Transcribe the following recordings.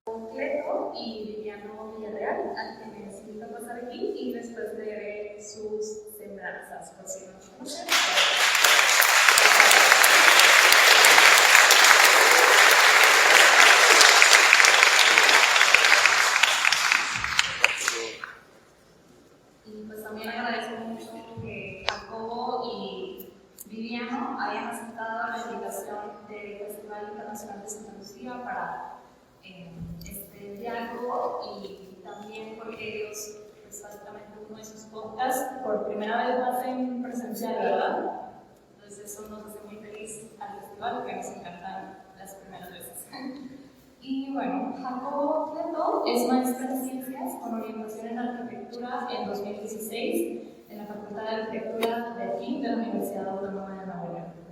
Completo y Viviano Villarreal, a quienes invito a pasar aquí y después leeré sus semblanzas, por si no nos conocen. Y pues también agradezco mucho que Jacobo y Viviano hayan aceptado la invitación del Festival Internacional de Santa Lucía para este diálogo, y también porque ellos, pues básicamente uno de sus podcasts por primera vez lo hacen presencial, ¿verdad? Entonces eso nos hace muy feliz al festival, que nos encantan las primeras veces. Y bueno, Jacobo Cleto es maestro en ciencias con orientación en arquitectura en 2016 en la Facultad de Arquitectura de aquí de la Universidad Autónoma de Nuevo León.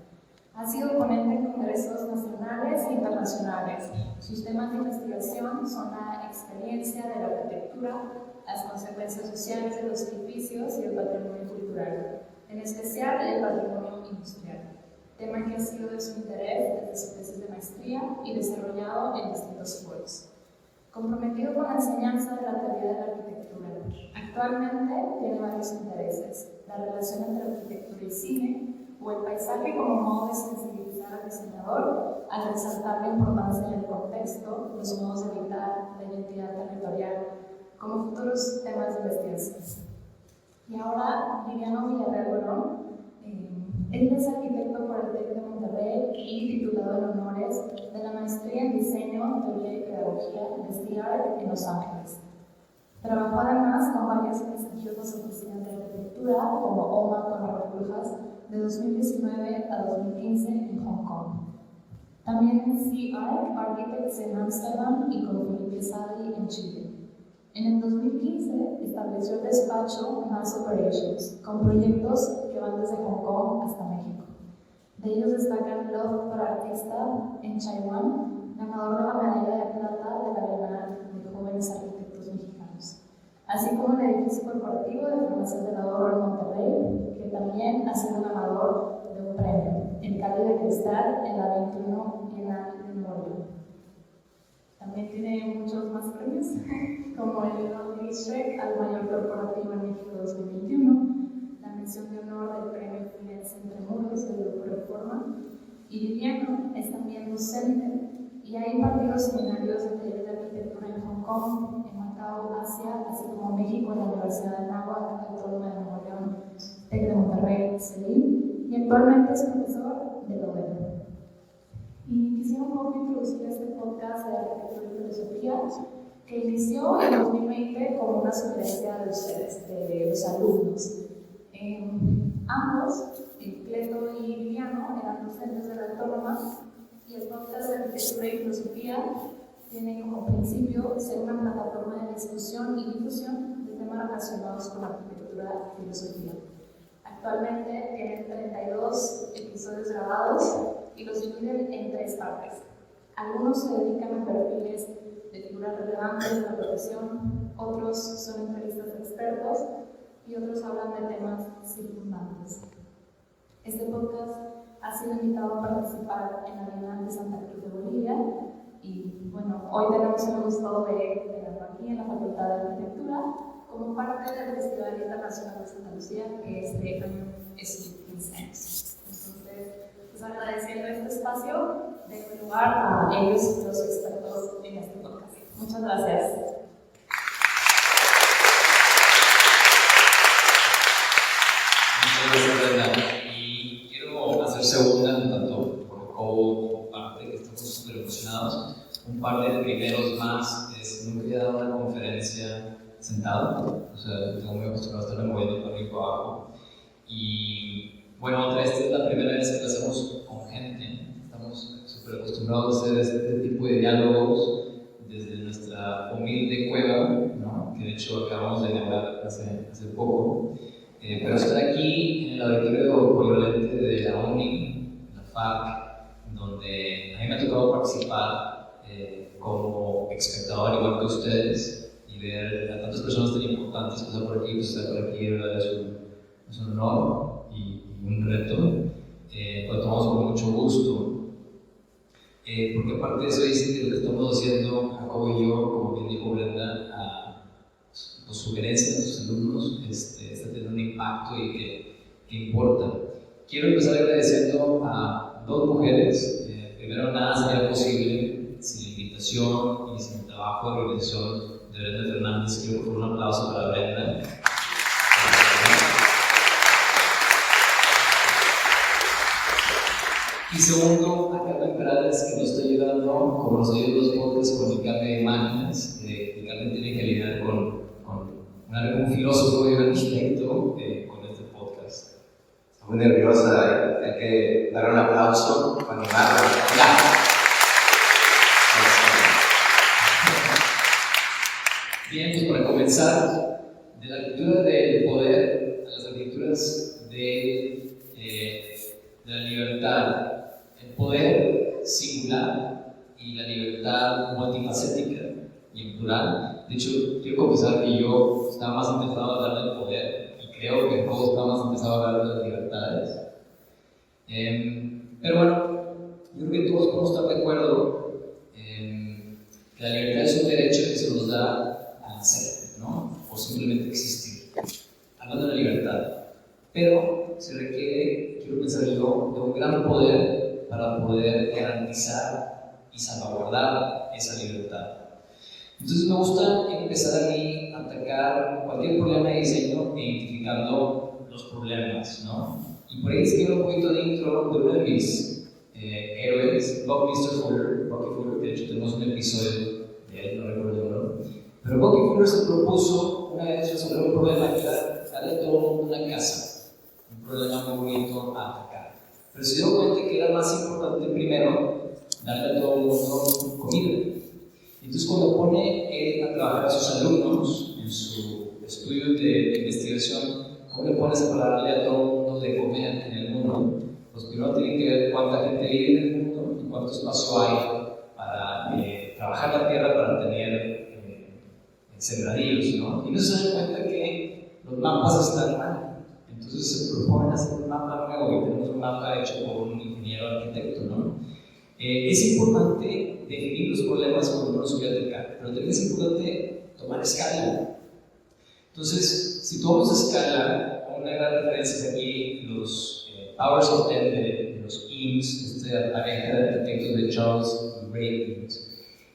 Ha sido ponente en congresos nacionales e internacionales. Sus temas de investigación son la experiencia de la arquitectura, las consecuencias sociales de los edificios y el patrimonio cultural, en especial el patrimonio industrial, tema que ha sido de su interés desde su tesis de maestría y desarrollado en distintos foros. Comprometido con la enseñanza de la teoría de la arquitectura, actualmente tiene varios intereses: la relación entre arquitectura y cine, o el paisaje como modo de sensibilizar al diseñador al resaltar la importancia del contexto, los modos de habitar, la identidad territorial, como futuros temas de investigación. Y ahora, Viviano Villarreal Bolón, él es arquitecto por el TEC de Monterrey y titulado en honores de la maestría en diseño, teoría y pedagogía de STIART en Los Ángeles. Trabajó además con varias prestigiosas oficinas de arquitectura como OMA con Brujas de 2019 a 2015 en Hong Kong. También en C-Arc Architects en Ámsterdam y con Felipe Sadi en Chile. En el 2015 estableció el despacho Mass Operations, con proyectos que van desde Hong Kong hasta México. De ellos destacan Love para Artista en Taiwán, ganador de la medalla de plata de la Bienal de Jóvenes Arquitectos Mexicanos, así como el edificio corporativo de Farmacias del Ahorro en Monterrey, que también ha sido ganador de un premio, el Cali de Cristal, en la 21 Bienal de Nuevo León. También tiene muchos más premios, como el Golden District al mayor corporativo en México 2021, la mención de honor del premio Finance Entre Muros del Grupo Reforma, y Viviano es también docente y ha impartido seminarios de talleres de arquitectura en Hong Kong, en Macao, Asia, así como México en la Universidad de Anáhuac, Autónoma de Nuevo León, TEC de Monterrey, CELIM, y actualmente es profesor de la UDEM. Y quisiera un poco introducir este podcast de arquitectura y filosofía, que inició en 2020 como una sugerencia de ustedes, de los alumnos. Ambos, Cleto y Viviano, eran docentes de la Autónoma Y el podcast de Arquitectura y Filosofía tiene como principio ser una plataforma de discusión y difusión de temas relacionados con la arquitectura y filosofía. Actualmente tienen 32 episodios grabados y los dividen en 3 partes. Algunos se dedican a perfiles de figuras relevantes de la profesión, otros son entrevistas de expertos y otros hablan de temas circundantes. Este podcast ha sido invitado a participar en la Bienal de Santa Cruz de Bolivia y bueno, hoy tenemos el gusto de tenerlo aquí en la Facultad de Arquitectura como parte del Festival Internacional de Santa Lucía, que este año es su 15 años. Entonces, pues agradeciendo este espacio, dejo lugar a ellos, los expertos en este podcast. Muchas gracias. Muchas gracias, Brenda. Y quiero hacer segunda, tanto por Jacobo como parte, que estamos súper emocionados. Un par de primeros más, nunca había dado una conferencia sentado, o sea, tengo muy acostumbrado a estar moviendo para arriba y para abajo. Y bueno, esta es la primera vez que lo hacemos con gente, estamos súper acostumbrados a hacer este tipo de diálogos desde nuestra humilde cueva, ¿no? Que de hecho acabamos de inaugurar hace poco. Pero estar aquí en el auditorio polivalente de la UNI, la FAC, donde a mí me ha tocado participar como espectador igual que ustedes y ver a tantas personas tan importantes pasar por aquí, pues estar por aquí, de verdad es un honor y un reto. Lo tomamos con mucho gusto, porque aparte de eso dice que lo que estamos haciendo Jacobo y yo, como bien dijo Brenda, las sugerencias de sus alumnos está teniendo un impacto y que importa. Quiero empezar agradeciendo a 2 mujeres. Primero nada sería posible sin la invitación y sin el trabajo de organización de Brenda Fernández. Quiero por un aplauso para Brenda. Y segundo, a Carmen Perales, que nos está ayudando, como nos ayudan los podcasts con el cambio de imágenes. Carmen tiene que lidiar con un filósofo y un arquitecto con este podcast. Está muy nerviosa, hay que darle un aplauso para animarla. Bien, pues para comenzar, de la arquitectura del poder a las arquitecturas de la libertad, el poder singular y la libertad multifacética y en plural. De hecho, quiero confesar que yo estaba más interesado en hablar del poder y creo que todos estamos más interesados en hablar de las libertades. Pero bueno, yo creo que todos podemos estar de acuerdo que la libertad es un derecho que se nos da al nacer, ¿no? O simplemente existir. Hablando de la libertad. Pero se requiere, quiero pensar yo, de un gran poder para poder garantizar y salvaguardar esa libertad. Entonces me gusta empezar a mí a atacar cualquier problema de diseño identificando los problemas, ¿no? Y por ahí escribo un poquito de intro de uno de mis héroes, Buckminster Fuller. Bucky Fuller, de hecho tenemos un episodio de él, no recuerdo el nombre. Pero Bucky Fuller se propuso una vez resolver un problema que era darle a todo el mundo una casa, un problema muy bonito a atacar. Pero se dio cuenta que era más importante primero darle a todo el mundo comida. Entonces, cuando pone él a trabajar a sus alumnos en su estudio de investigación, ¿cómo le pones a darle a todo el mundo de comer en el mundo? Pues primero tienen que ver cuánta gente vive en el mundo y cuánto espacio hay para trabajar la tierra para tener sembradíos, ¿no? Y no se dan cuenta que los mapas están mal. Entonces se proponen hacer un mapa nuevo y tenemos un mapa hecho por un ingeniero arquitecto, ¿no? Es importante definir los problemas cuando uno los quiere atacar, pero también es importante tomar escala. Entonces, si tomamos escala, una gran referencia es aquí los Powers of Ten de los IMSS, esta pareja de arquitectos de Charles Ray Eames.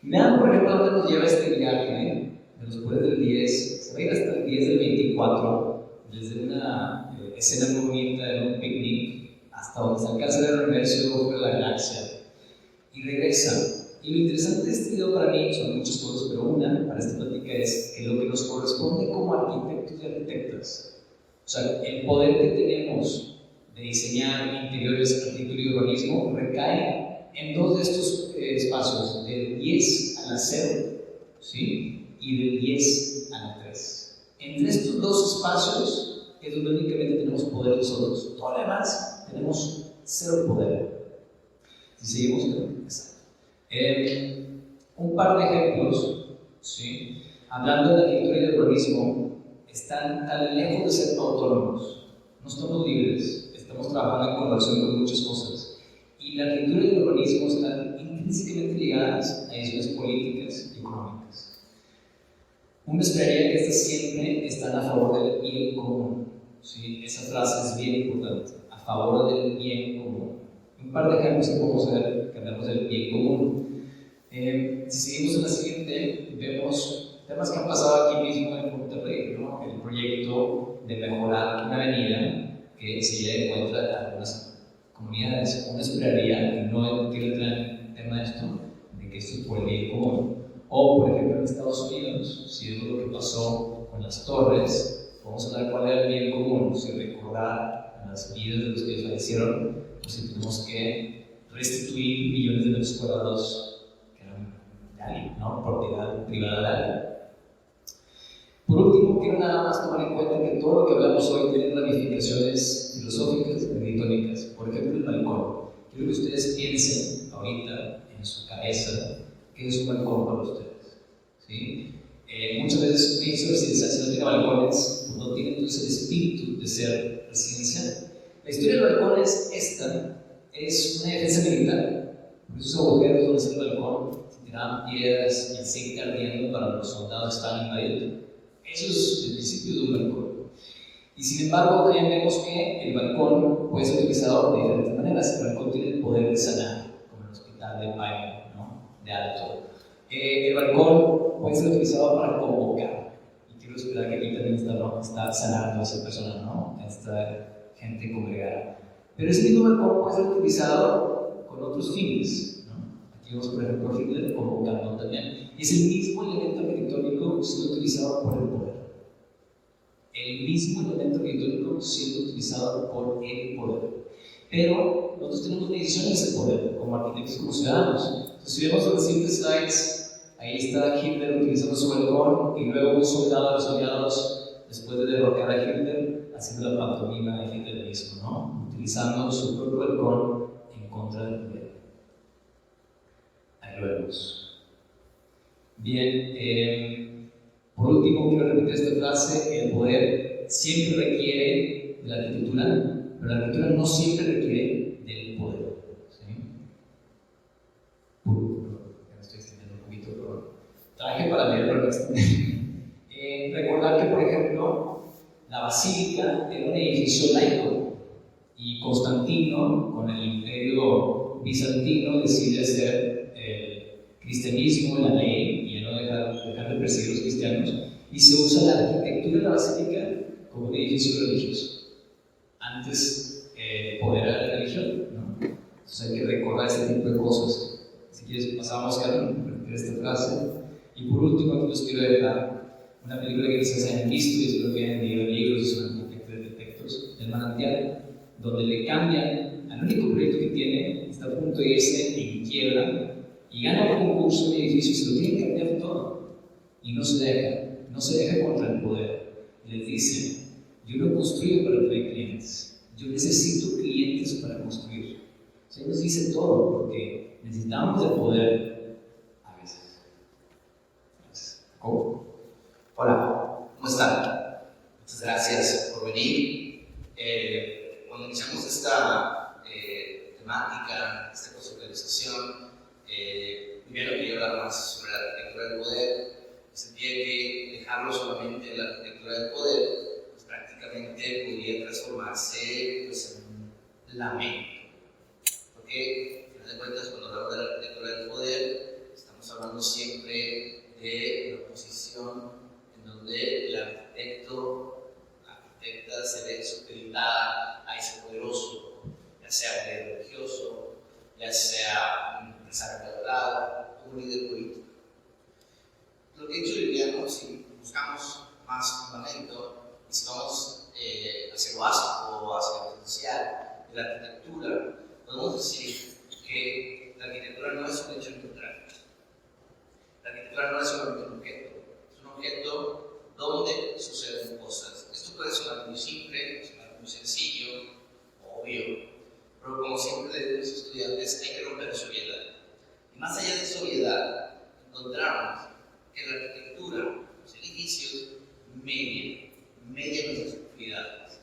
Y vean, por ejemplo, dónde nos lleva este viaje de los poderes del 10, se va a ir hasta el 10 del 24, desde una escena muy bonita en un picnic hasta donde se alcanza a ver el universo de la galaxia. Y regresa. Y lo interesante de este video para mí son muchas cosas, pero una para esta plática es que lo que nos corresponde como arquitectos y arquitectas, o sea, el poder que tenemos de diseñar interiores, arquitectura y urbanismo recae en dos de estos espacios, del 10 a la 0, ¿sí? Y del 10 a la 3. Entre estos dos espacios es donde únicamente tenemos poder nosotros. Todo lo demás tenemos cero poder. Si seguimos, exacto. Un par de ejemplos, ¿sí? Hablando de arquitectura y de urbanismo, están tan lejos de ser autónomos. No estamos libres, estamos trabajando en conversión con muchas cosas. Y la arquitectura y el urbanismo están intrínsecamente ligadas a decisiones políticas y económicas. Uno esperaría que estas siempre están a favor del bien común. ¿Sí? Esa frase es bien importante, a favor del bien común. Un par de ejemplos que podemos ver que hablamos del bien común. Si seguimos en la siguiente, vemos temas que han pasado aquí mismo en Monterrey, ¿no? El proyecto de mejorar una avenida que se lleva en contra de algunas comunidades. Uno esperaría, y no quiero entrar en tema de esto, de que esto es por el bien común. O, por ejemplo, en Estados Unidos, si vemos lo que pasó con las torres, vamos a ver cuál era el bien común, si recordar las vidas de los que fallecieron, pues si tenemos que restituir millones de metros cuadrados que eran de alguien, ¿no? Propiedad privada de alguien. Por último, quiero nada más tomar en cuenta que todo lo que hablamos hoy tiene ramificaciones filosóficas y arquitectónicas. Por ejemplo, el balcón. Quiero que ustedes piensen ahorita en su cabeza qué es un balcón para ustedes. ¿Sí? Muchas veces un edificio residencial, si no tiene balcones, no tiene entonces el espíritu de ser residencial. La historia del balcón es esta: es una defensa militar. Por esos agujeros donde está el balcón, se tiraban piedras y aceite ardiendo para los soldados que estaban invadiendo. Eso es el principio de un balcón. Y sin embargo, también vemos que el balcón puede ser utilizado de diferentes maneras. El balcón tiene el poder de sanar, como el hospital de Paine, ¿no? De Alto. El balcón puede ser utilizado para convocar. Y quiero esperar que aquí también está sanando a esa persona, ¿no? A esta gente congregada. Pero ese mismo balcón puede ser utilizado con otros fines, ¿no? Aquí vemos, por ejemplo, a Hitler convocando también. Y es el mismo elemento arquitectónico siendo utilizado por el poder. El mismo elemento arquitectónico siendo utilizado por el poder. Pero nosotros tenemos una decisión en ese poder, como arquitectos, como ciudadanos. Entonces, si vemos los siguientes slides, ahí está Hitler utilizando su balcón y luego un soldado de los aliados, después de derrocar a Hitler, haciendo la pantomima de Hitler mismo, ¿no? Utilizando su propio balcón en contra del poder. Ahí lo vemos. Bien, por último, quiero repetir esta frase: el poder siempre requiere de la arquitectura, pero la arquitectura no siempre requiere del poder. ¿Sí? Ya me estoy extendiendo un poquito, pero traje para leer, pero recordar que, por ejemplo, la basílica era un edificio laico y Constantino, con el imperio bizantino, decide hacer cristianismo en la ley y no dejar de perseguir a los cristianos, y se usa la arquitectura de la basílica como un edificio religioso. Antes poder era la religión, ¿no? Entonces hay que recordar este tipo de cosas. Si quieres pasamos, Carmen, a repetir esta frase. Y por último, aquí les quiero dejar una película que quizás hayan visto, y espero que hayan leído libros y son arquitectos de textos, El Manantial, donde le cambian al único proyecto que tiene, está a punto de irse en quiebra, y gana un concurso de edificio y se lo tienen que cambiar todo. Y no se deja contra el poder. Y les dice: yo no construyo para atraer clientes, yo necesito clientes para construir. O sea, nos dice todo, porque necesitamos el poder a veces. Gracias. ¿Cómo? Hola, ¿cómo están? Muchas gracias por venir. Cuando iniciamos esta temática, esta conceptualización, primero quería hablar más sobre la arquitectura del poder. Sentía que dejarlo solamente en la arquitectura del poder, pues prácticamente podría transformarse pues, en un lamento. Porque, al final de cuentas, cuando hablamos de la arquitectura del poder, estamos hablando siempre de una posición en donde el arquitecto, la arquitecta se ve supeditada a ese poderoso, ya sea un líder religioso, ya sea un empresario privado, un líder político. Lo que he dicho Liliano, si buscamos más fundamento y si vamos hacia lo básico o hacia lo esencial de la arquitectura, podemos decir que la arquitectura no es un hecho neutral. La arquitectura no es solamente un objeto, es un objeto donde suceden cosas. Esto puede sonar muy simple, sonar muy sencillo, obvio, pero como siempre le digo a los estudiantes, hay que romper su obviedad. Y más allá de su obviedad, encontramos que la arquitectura, los edificios, median nuestras actividades.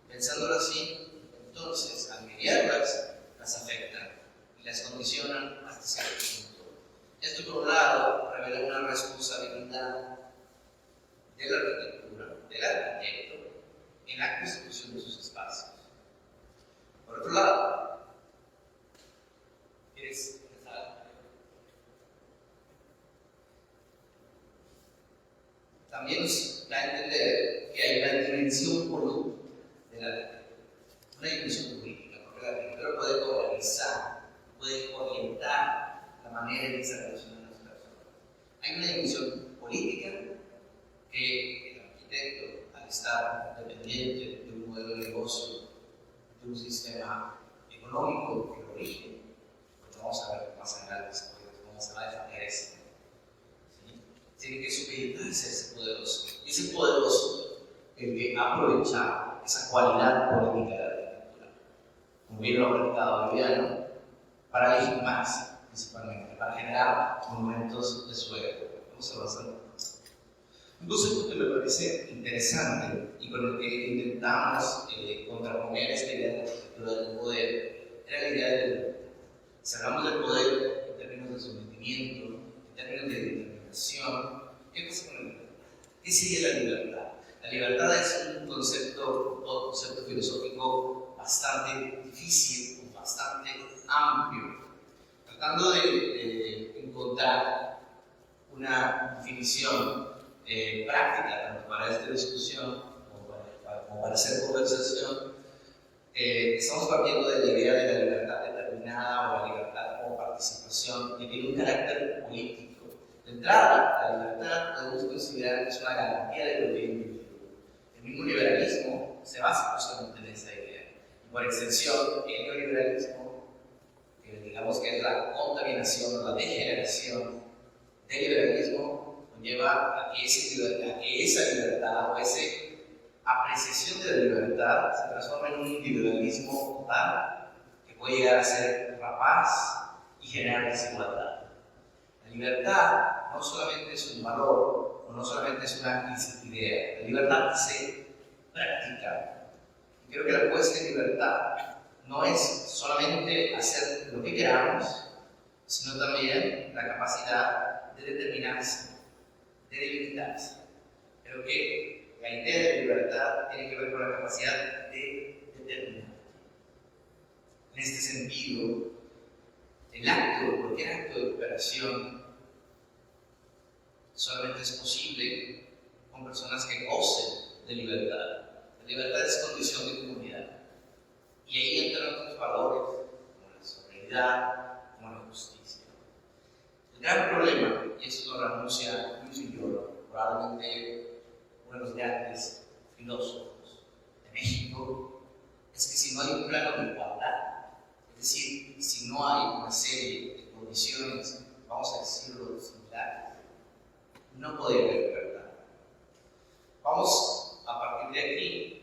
Pensándolo así, entonces, al mediarlas, las afectan y las condicionan hasta cierto punto. Esto, por un lado, revela una responsabilidad de la arquitectura, del arquitecto, en la constitución de sus espacios. Por otro lado, ¿quieres empezar? También nos da a entender que hay una dimensión política de la arquitectura, una dimensión política, porque la arquitectura puede organizar, puede orientar la manera en que se relacionan las personas. Hay una dimensión política que el arquitecto, al estar dependiente de un modelo de negocio, de un sistema económico que lo rige, porque vamos a ver más adelante cómo se va a defender eso, ¿sí? Tiene que supeditarse a ese poderoso. Y ese poderoso el que aprovecha esa cualidad política de la arquitectura, como bien lo ha platicado Viviano, para legitimarse, principalmente, para generar monumentos de su época. Vamos a avanzar. Un concepto que me parece interesante y con el que intentamos contraponer esta idea de la arquitectura del poder era la idea del poder. Si hablamos del poder en términos de sometimiento, en términos de determinación, ¿qué pasa con la libertad? ¿Qué sería la libertad? La libertad es un concepto filosófico bastante difícil, bastante amplio, tratando de encontrar una definición práctica, tanto para esta discusión como para hacer conversación. Estamos partiendo de la idea de la libertad determinada o la libertad como participación, que tiene un carácter político. De entrada, la libertad podemos considerar que es una garantía de cualquier individuo. El mismo liberalismo se basa justamente en esa idea. Y por extensión, el neoliberalismo, que digamos que es la contaminación o la degeneración del liberalismo, conlleva a que esa libertad o esa apreciación de la libertad se transforma en un individualismo total que puede llegar a ser rapaz y generar desigualdad. La libertad no solamente es un valor o no solamente es una idea, la libertad se practica. Y creo que la puesta en libertad no es solamente hacer lo que queramos, sino también la capacidad de determinarse, de delimitarse. Creo que la idea de libertad tiene que ver con la capacidad de determinar. En este sentido, cualquier acto de cooperación solamente es posible con personas que gocen de libertad. La libertad es condición de comunidad. Y ahí entran otros valores, como la solidaridad, como la justicia. El gran problema, y esto lo anuncia Luis Villoro, probablemente uno de los grandes filósofos de México, es que si no hay un plano de igualdad, es decir, si no hay una serie de condiciones, vamos a decirlo, similares, no puede haber libertad. Vamos a partir de aquí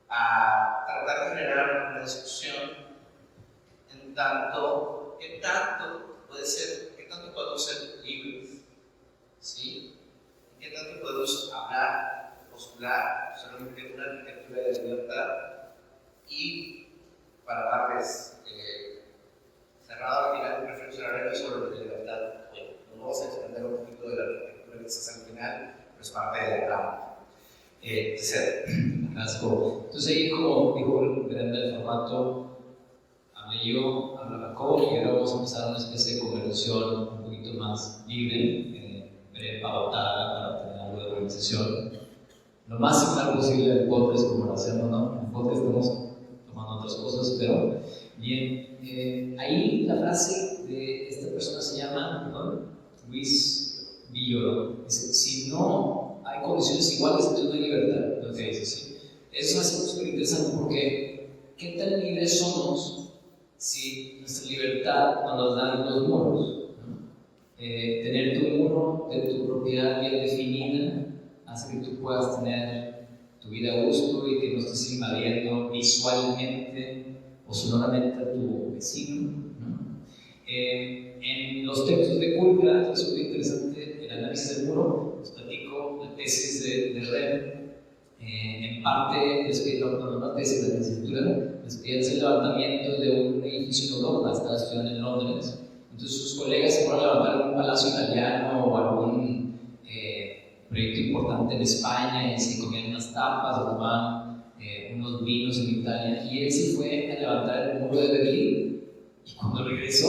a tratar de generar una discusión en tanto, ¿qué tanto podemos ser libres? ¿Sí? ¿Qué tanto podemos hablar, postular solamente una arquitectura de libertad? Y para darles cerrado al final, prefiero cerrar sobre la libertad. Bueno, nos vamos a extender un poquito de la arquitectura que se hace al final, pero es parte de la trama. Entonces ahí, como dijo Brenda, el formato, hablé yo, habla Jacobo, y ahora vamos a empezar una especie de conversación un poquito más libre, pautada para tener algo de organización. Lo más similar posible al podcast, como lo hacemos, ¿no? En el podcast estamos tomando otras cosas, pero bien. Ahí la frase de esta persona se llama, perdón, Luis Villoro. Dice: si no hay condiciones iguales, entonces no hay libertad. Lo que dice, sí. Eso es súper interesante porque ¿qué tan libres somos si nuestra libertad nos la dan los muros, ¿no? Tener tu muro de tu propiedad bien definida hace que tú puedas tener tu vida a gusto y que no estés invadiendo visualmente o sonoramente a tu vecino, ¿no? En los textos de Kulka es muy interesante el análisis del muro. Les platico la tesis de Rem. En parte, una tesis de licenciatura, les pedían hacer el levantamiento de un edificio en Europa. Estaba estudiando en Londres. Entonces sus colegas se fueron a levantar un palacio italiano o algún proyecto importante en España y se comían unas tapas o tomaban unos vinos en Italia. Y él se fue a levantar el muro de Berlín. Y cuando regresó,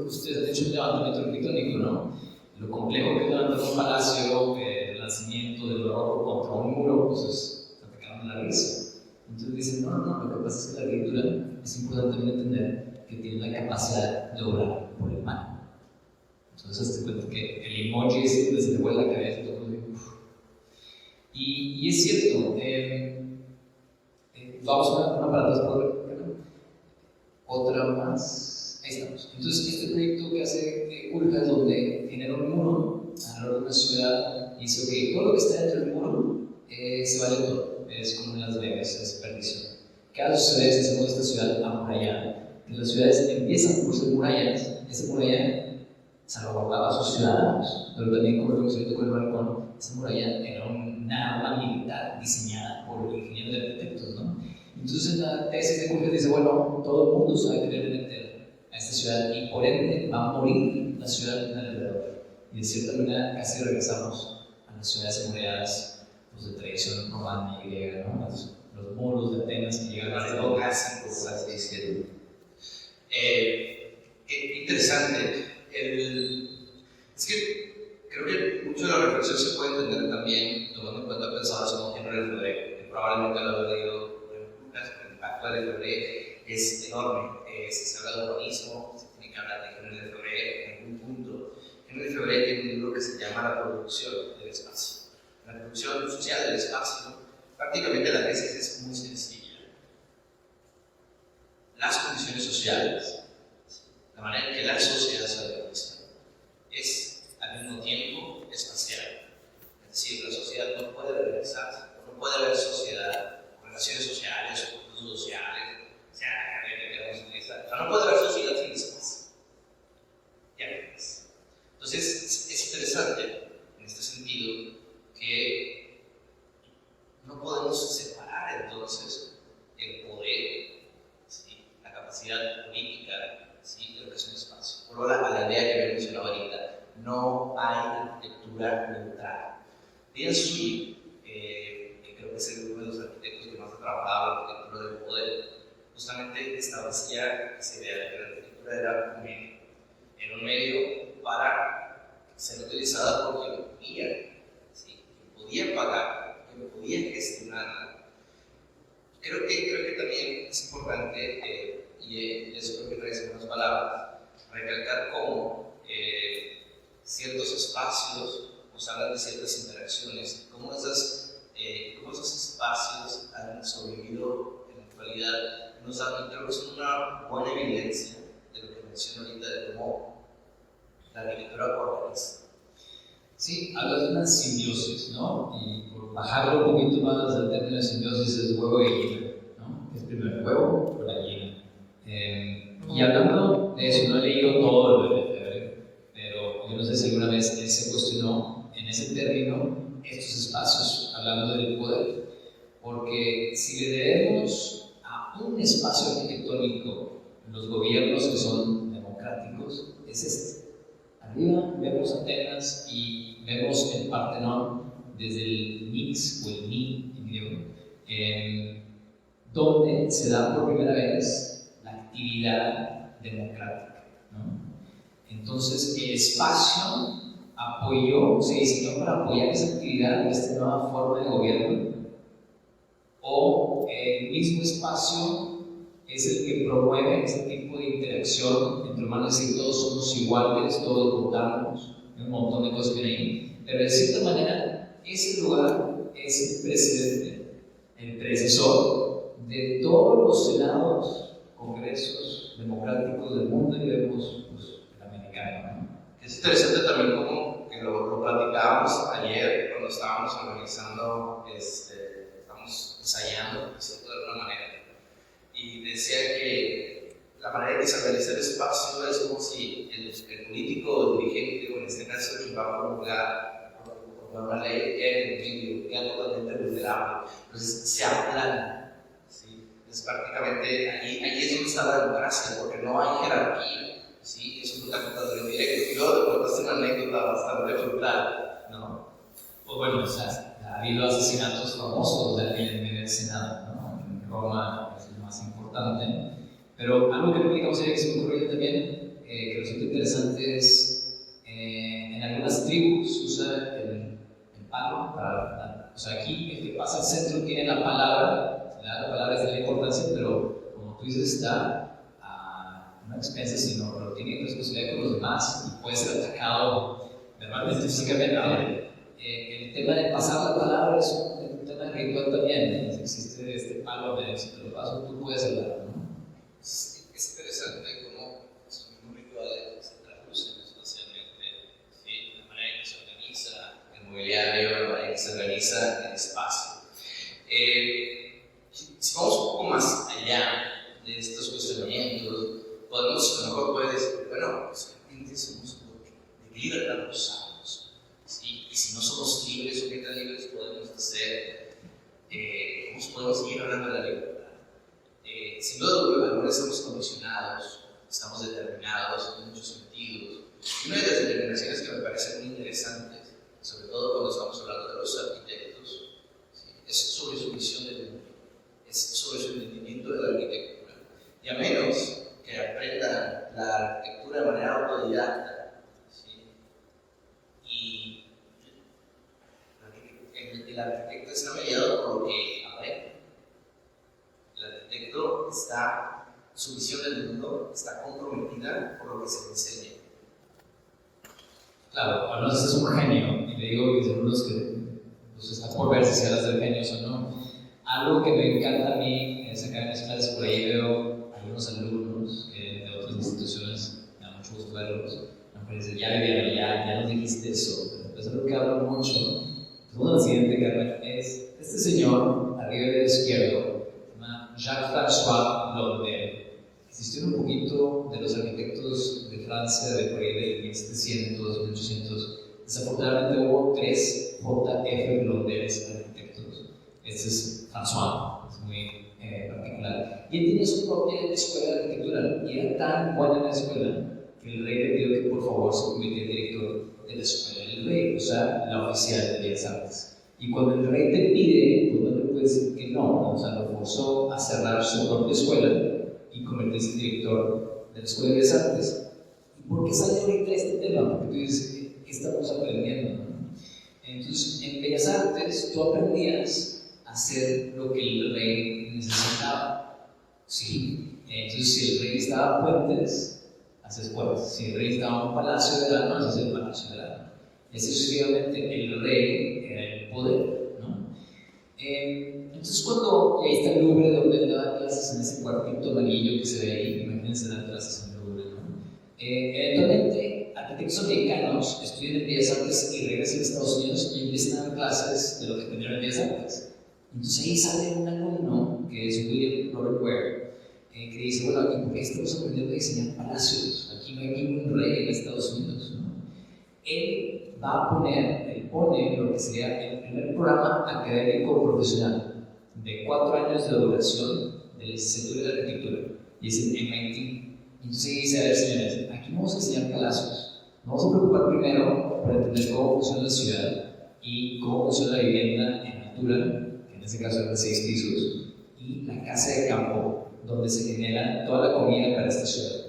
ustedes han hecho un levantamiento arquitectónico, ¿no? Lo complejo que es levantar un palacio, el lanzamiento del barroco contra un muro, pues se atacaron la risa. Entonces dicen, no, lo que pasa es que la arquitectura es importante también entender que tiene la capacidad de obrar por el mal. Entonces te cuento que el emoji siempre se le vuelve la cabeza, todo y es cierto, vamos una para atrás por otra más. Ahí estamos. Entonces, este proyecto que hace Kulka es donde genera un muro alrededor de una ciudad y dice, ok, todo lo que está dentro del muro se vale todo. Es como en Las Vegas, es perdición. Cada ciudad es hacemos esta ciudad amurallada. Que las ciudades empiezan por ser murallas, esa muralla salvaguardaba a sus ciudadanos, pero también, como lo que con el balcón, esa muralla era una arma militar diseñada por ingenieros de arquitectos, ¿no? Entonces la tesis de Kulka dice, bueno, todo el mundo se va a querer meter a esta ciudad y por ende va a morir la ciudad en alrededor. Y de cierta manera casi regresamos a las ciudades amuralladas pues, de tradición romana y griega, ¿no? Los muros de Atenas que llegan hasta el clásico, por así decirlo. Qué interesante. Es que creo que mucho de la reflexión se puede entender también tomando en cuenta pensadores como Henry Lefebvre, que probablemente lo habrá leído el impacto de Lefebvre es enorme. Si se habla de urbanismo, se tiene que hablar de Henry Lefebvre en algún punto. Henry Lefebvre tiene un libro que se llama La producción del espacio. La producción social del espacio, prácticamente la tesis es muy sencilla. Las condiciones sociales, la manera en que la sociedad se organiza, es al mismo tiempo espacial. Es decir, la sociedad no puede organizarse, no puede haber sociedad, relaciones sociales, culturas sociales, sea la que queramos utilizar. O sea, no puede haber sociedad sin espacio. Ya ves. Entonces, es interesante en este sentido que no podemos separar entonces el poder, ¿sí? La capacidad política, ¿sí? De lo que es un espacio. Por a la idea que había mencionado ahorita, no hay arquitectura neutral. Diane Sui, que creo que es uno de los arquitectos que más ha trabajado en la arquitectura del poder, justamente establecía esa idea de que la arquitectura era un medio para ser utilizada por quien podía, ¿sí? Quien podía pagar, quien podía gestionarla. Creo que también es importante, y eso creo que trae unas palabras, recalcar cómo ciertos espacios nos hablan de ciertas interacciones, cómo esos espacios han sobrevivido en la actualidad, nos dan, creo que son una buena evidencia de lo que menciono ahorita, de cómo la arquitectura organiza. Sí, hablas de una simbiosis, ¿no? Y por bajarlo un poquito más, el término de simbiosis es huevo y gallina, ¿no? Es primero el huevo o la gallina. Y hablando de eso, no he leído todo lo de Lefebvre, pero yo no sé si alguna vez él se cuestionó en ese término estos espacios, hablando del poder, porque si le debemos a un espacio arquitectónico los gobiernos que son democráticos, es este. Arriba vemos Atenas y vemos el Partenón desde el Nix o el Ni en griego, donde se da por primera vez la actividad democrática, ¿no? Entonces el espacio se diseñó para apoyar esa actividad, esta nueva forma de gobierno, o el mismo espacio es el que promueve ese tipo de interacción entre humanos, es decir, todos somos iguales, todos votamos, un montón de cosas que hay ahí, pero de cierta manera ese lugar es el precedente, el predecesor de todos los senados, congresos democráticos del mundo y vemos pues, el americano, ¿no? Es interesante también como que lo platicábamos ayer cuando estábamos organizando, estamos ensayando, por decirlo de alguna manera, y decía que la manera que se organiza el espacio es como si el político o el dirigente, o en este caso quien va a promulgar una ley, queda totalmente vulnerable. Entonces se aplana, ¿sí? Entonces prácticamente ahí es donde está la democracia, porque no hay jerarquía, ¿sí? Eso es un capitalismo directo. Y luego te contaste una anécdota bastante brutal, ¿no? Pues bueno, o sea, ha habido asesinatos famosos en el Senado, ¿no? En Roma es lo más importante. Pero algo que platicamos ayer que se me ocurrió también, que resulta interesante es, en algunas tribus se usa el palo para, o sea, aquí el que pasa al centro tiene la palabra, la palabra es de la importancia, pero como tú dices, está a no a expensas, sino pero tiene responsabilidad con los demás y puede ser atacado verbalmente, físicamente. El tema de pasar la palabra es un tema ritual también, ¿no? Si existe este palo, si te lo paso, tú puedes hablar, ¿no? Es interesante cómo esos mismos rituales se traducen espacialmente, ¿sí? La manera en que se organiza el mobiliario, la manera en que se organiza el espacio. Si vamos un poco más allá de estos cuestionamientos, podemos, a lo mejor puede decir, bueno, pues realmente somos de libertad usamos, ¿sí? Y si no somos libres o qué tan libres podemos hacer, ¿cómo podemos seguir hablando de la libertad? Sin duda alguna estamos condicionados, estamos determinados en muchos sentidos. Y una de las determinaciones que me parecen muy interesantes, sobre todo cuando estamos hablando de los arquitectos, ¿sí? Es sobre su visión del mundo, es sobre su entendimiento de la arquitectura. Y a menos que aprendan la arquitectura de manera autodidacta, ¿sí? Y el arquitecto está mediado por lo que aprende. El arquitecto su visión del mundo está comprometida por lo que se le enseña. Claro, cuando es un genio, y le digo a mis alumnos que pues, está por ver si hablas de genios o no. Algo que me encanta a mí es sacar en las clases, por ahí veo algunos alumnos de otras instituciones, me da mucho gusto verlos. Me parece, ya Viviana, ya nos dijiste eso, pero es algo que hablo mucho. Segundo, la siguiente carrera es este señor, arriba de la izquierda, se llama Jacques-François Blondel. Existió un poquito de los arquitectos de Francia de por ahí del 1700, 1800. Desafortunadamente hubo 3 J.F. Blondeles arquitectos. Este es François, es muy particular. Y él tenía su propia escuela de arquitectura y era tan buena en la escuela que el rey le pidió que por favor se convirtiera en director de la escuela del rey, o sea, la oficial de Bellas Artes. Y cuando el rey te pide, pues no le puedes decir que no, o sea, lo forzó a cerrar su propia escuela y convertirse en director de la Escuela de Bellas Artes. ¿Y por qué sale ahorita este tema? Porque tú dices, ¿qué estamos aprendiendo? ¿No? Entonces, en Bellas Artes tú aprendías a hacer lo que el rey necesitaba. ¿Sí? Entonces, si el rey necesitaba puentes, haces puentes. Si el rey necesitaba un palacio de grano, haces el palacio de grano. Y así sucesivamente el rey era el poder, ¿no? Entonces cuando ahí está el Louvre donde él da clases en ese cuartito amarillo que se ve ahí, imagínense dar clases en el Louvre, ¿no? Eventualmente arquitectos americanos estudian en Bellas Artes y regresan a Estados Unidos y empiezan a dar clases de lo que aprendieron en Bellas Artes. Entonces ahí sale un alumno que es William Robert Ware, que dice, bueno, ¿y por qué estamos aprendiendo a diseñar palacios? Aquí no hay ningún rey en Estados Unidos, ¿no? Él pone lo que sería el primer programa académico profesional de 4 años de duración de licenciatura de arquitectura, y es en MIT. Entonces dice, a ver señores, aquí no vamos a enseñar palacios, nos vamos a preocupar primero por entender cómo funciona la ciudad y cómo funciona la vivienda en altura, que en este caso es de 6 pisos, y la casa de campo, donde se genera toda la comida para esta ciudad.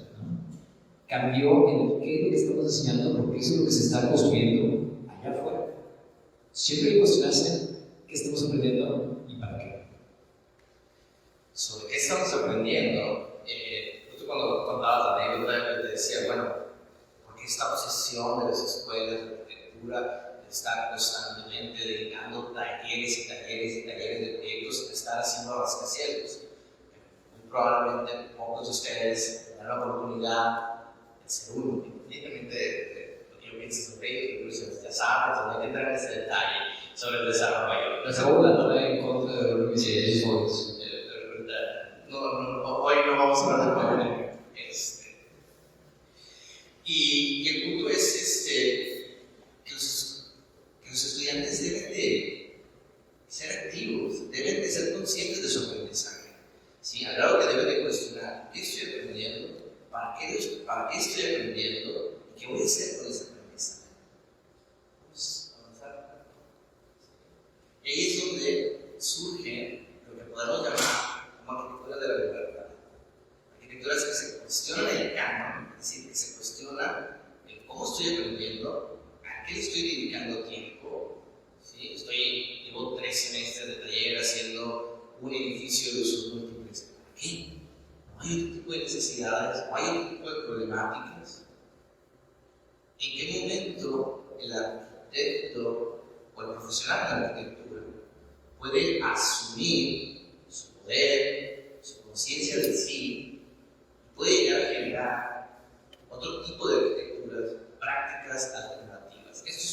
Cambió en qué es lo que estamos enseñando, porque eso es lo que se está construyendo allá afuera. Siempre hay que cuestionarse qué estamos aprendiendo y para qué. Sobre qué estamos aprendiendo, tú cuando contabas la anécdota, yo te decía, bueno, ¿por qué esta obsesión de las escuelas de arquitectura de estar constantemente dedicando talleres y talleres y talleres de proyectos, de estar haciendo rascacielos? Muy probablemente pocos de ustedes tener la oportunidad de ser uno, independientemente de lo que yo piense sobre ellos, ya sabes, no hay que entrar en ese detalle sobre el desarrollo. La segunda no en contra de lo que se no, hoy no vamos a hablar de poder. Y el punto es que los estudiantes deben de ser activos, deben de ser conscientes de su aprendizaje. ¿Sí? Al grado que deben de cuestionar qué estoy aprendiendo, para qué estoy aprendiendo y qué voy a hacer con ese aprendizaje. Vamos a avanzar. Y ahí es donde surge lo que podemos llamar como arquitectura de la libertad. Arquitecturas que se cuestionan el canon, es decir, que se cuestiona el cómo estoy aprendiendo, a qué le estoy dedicando tiempo. ¿Sí? Llevo 3 semestres de taller haciendo un edificio de usos múltiples. ¿Para qué? ¿No hay otro tipo de necesidades? ¿No hay otro tipo de problemáticas? ¿En qué momento el arquitecto o el profesional de la arquitectura puede asumir su poder, su conciencia de sí, puede llegar a generar otro tipo de arquitecturas, prácticas alternativas? Esto es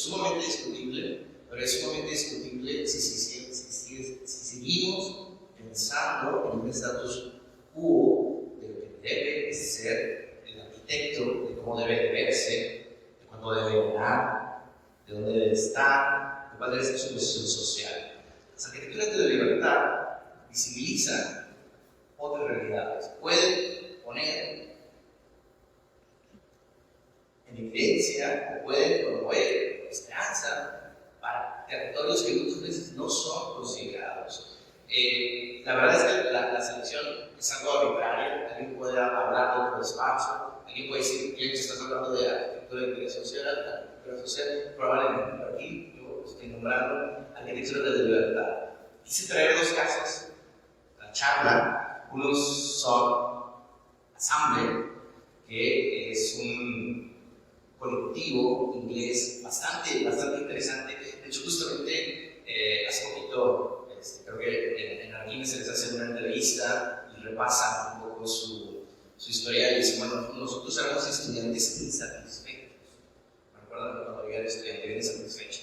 sumamente discutible, pero es sumamente discutible si seguimos pensando en un status quo de lo que debe ser el arquitecto, de cómo debe de verse, de cuánto debe ganar, de dónde debe estar, de cuál debe ser su posición social. Las arquitecturas de la libertad visibilizan otras realidades, pueden poner en evidencia o pueden promover esperanza para territorios que muchas veces no son considerados. La verdad es que la selección es algo arbitraria. Alguien puede hablar de otro espacio, alguien puede decir que estás hablando de arquitectura de integridad social, probablemente, pero aquí yo estoy nombrando arquitectura de la libertad. Quise traer 2 casos, la charla. Unos son Assemble, que es un colectivo inglés bastante interesante. De hecho, justamente hace poquito, creo que en Arquímedes se les hace una entrevista y repasan un poco su historia y dicen, bueno, nosotros éramos estudiantes insatisfechos. Me recuerdo cuando yo era estudiante bien insatisfecho.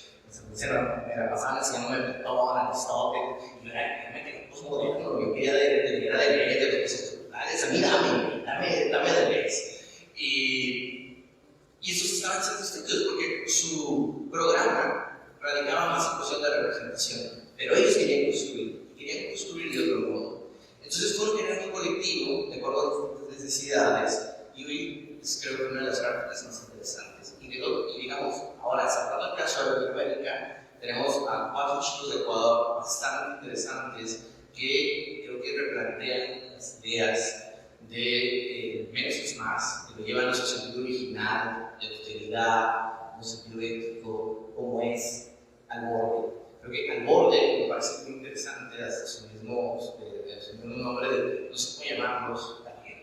Me la pasaban enseñándome Platón, Aristóteles, y yo me quedé posmoderno, yo quería de los estructurales, a mí dame de leyes. Y esos estaban satisfechos porque su programa radicaba más en cuestión de representación, pero ellos querían construir de otro modo. Entonces fueron creando un colectivo de acuerdo a diferentes necesidades, y hoy creo que una de las prácticas más interesantes. Y digamos, ahora, sacando el caso de Latinoamérica, tenemos a 4 chicos de Ecuador bastante interesantes que creo que replantean las ideas de menos es más, que lo llevan a su sentido original, de austeridad, un sentido ético, como es Al Borde. Creo que Al Borde me parece muy interesante, hasta su mismo nombre, no sé cómo llamarlos también.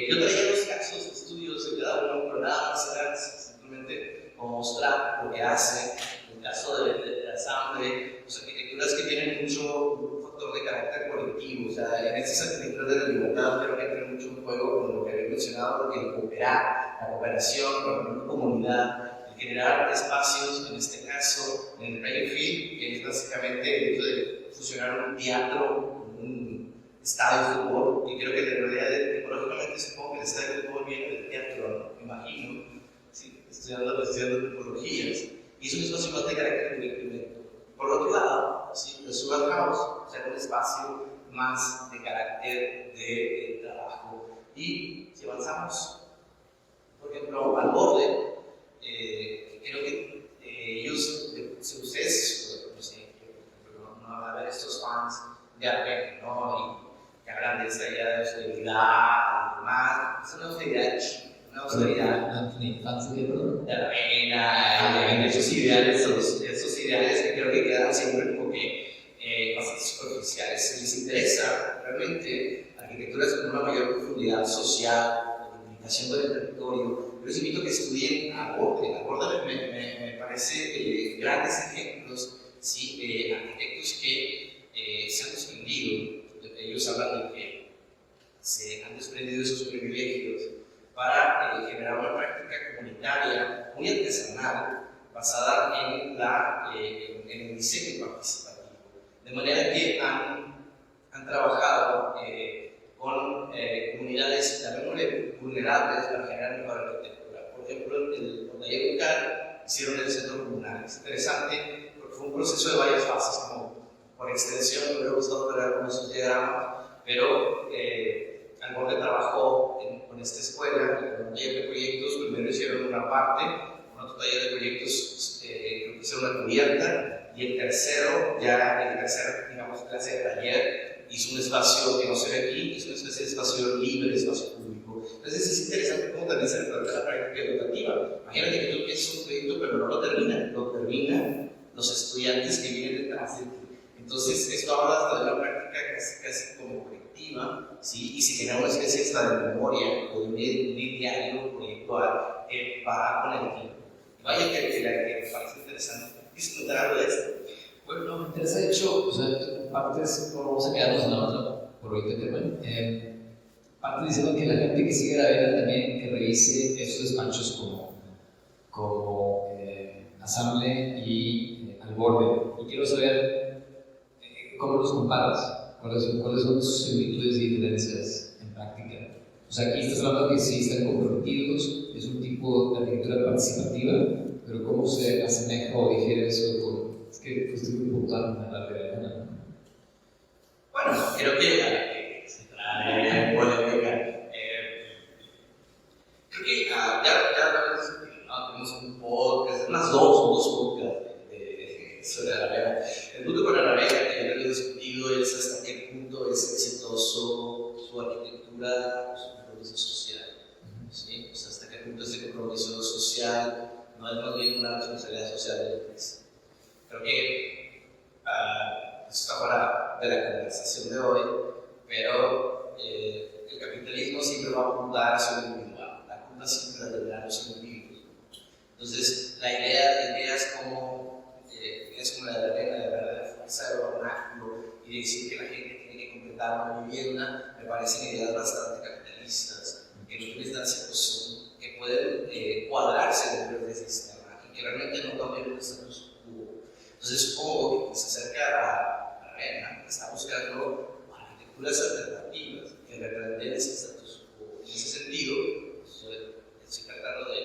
Yo traía 2 casos de estudios de cada uno, pero nada más era simplemente como mostrar lo que hace. El caso de Assemble, pues arquitecturas que tienen un factor de carácter colectivo, o sea, en estas arquitecturas de la libertad creo que entra mucho en juego con lo que había mencionado, porque el cooperar, la cooperación con una comunidad, el generar espacios, en este caso, en el Rayo Field, que es básicamente el hecho de fusionar un teatro con un estadio de fútbol, y creo que en realidad ecológicamente supongo que el estadio de fútbol viene del teatro, ¿no? Me imagino, sí, estudiando tipologías. Y es un espacio más de carácter divertimento. Por otro lado, ¿sí? El Sugar House, o sea, un espacio más de carácter de trabajo. Y si avanzamos, por ejemplo, Al Borde, creo que ellos, si ustedes, no sé, no van a ver estos fans de Arben, ¿no? Y que hablan de esta idea de austeridad y demás, es una austeridad chica. Una austeridad de la vena, esos ideales que creo que quedan siempre como que bastante superficiales. Si les interesa realmente arquitecturas con una mayor profundidad social, de comunicación con el territorio, yo les invito a que estudien Al Borde. Al Borde me parece grandes ejemplos, ¿sí? De arquitectos que se han desprendido. Ellos hablan de que se han desprendido de sus privilegios para generar una práctica comunitaria muy artesanal basada en el diseño participativo. De manera que han trabajado con comunidades, llamémosle vulnerables, para generar mejor arquitectura. Por ejemplo, el taller local hicieron el centro comunal. Es interesante porque fue un proceso de varias fases, como por extensión, me hubiera gustado ver algunos de sus diagramas, pero Alborge trabajó con esta escuela, con un taller de proyectos. Primero hicieron una parte, con otro taller de proyectos, creo que hicieron una cubierta, y el tercero, digamos, clase de taller, hizo un espacio que no se ve aquí, es una especie de espacio libre, espacio público. Entonces es interesante cómo también se retrata la práctica educativa. Imagínate que tú piensas un proyecto, pero no lo terminan los estudiantes que vienen detrás de ti. Entonces, esto habla de una práctica casi como colectiva, ¿sí? Y se genera una especie de memoria o de un diario proyectual que va con el tiempo. Vaya que me parece interesante. ¿Quieres contar algo de esto? Bueno, no, me interesa, de hecho, o sea, partes, no vamos a quedarnos en la otra por ahorita, parte diciendo que la gente que sigue la vida también que revise esos despachos como Assemble y Alborge. Y quiero saber cómo los comparas, cuáles son sus similitudes y diferencias en práctica. O sea, aquí estás hablando que sí están comprometidos, es un tipo de arquitectura participativa, pero ¿cómo se asemeja o difiere eso con...? Es que fuiste muy puntual en la realidad, ¿no? Bueno, creo que se trae polémica. Creo que ya tenemos un podcast, dos podcasts sobre Aravena. El punto con Aravena que yo he discutido es hasta qué punto es exitoso su arquitectura, su compromiso social. ¿Sí? O sea, hasta qué punto ese compromiso social no es más bien una responsabilidad social de la empresa. Creo que eso está fuera de la conversación de hoy, pero el capitalismo siempre va a apuntar hacia lo individual, la culpa siempre la tendrán los individuos. Entonces, la idea es como la de la fuerza del vernáculo y decir que la gente tiene que completar una vivienda, me parecen ideas bastante capitalistas, que en última instancia pues, son, que pueden cuadrarse dentro de ese sistema y que realmente no cambian el status quo. Entonces, supongo que se acerca a la Arena, está buscando arquitecturas alternativas que replanteen ese status quo. En ese sentido, estoy tratando de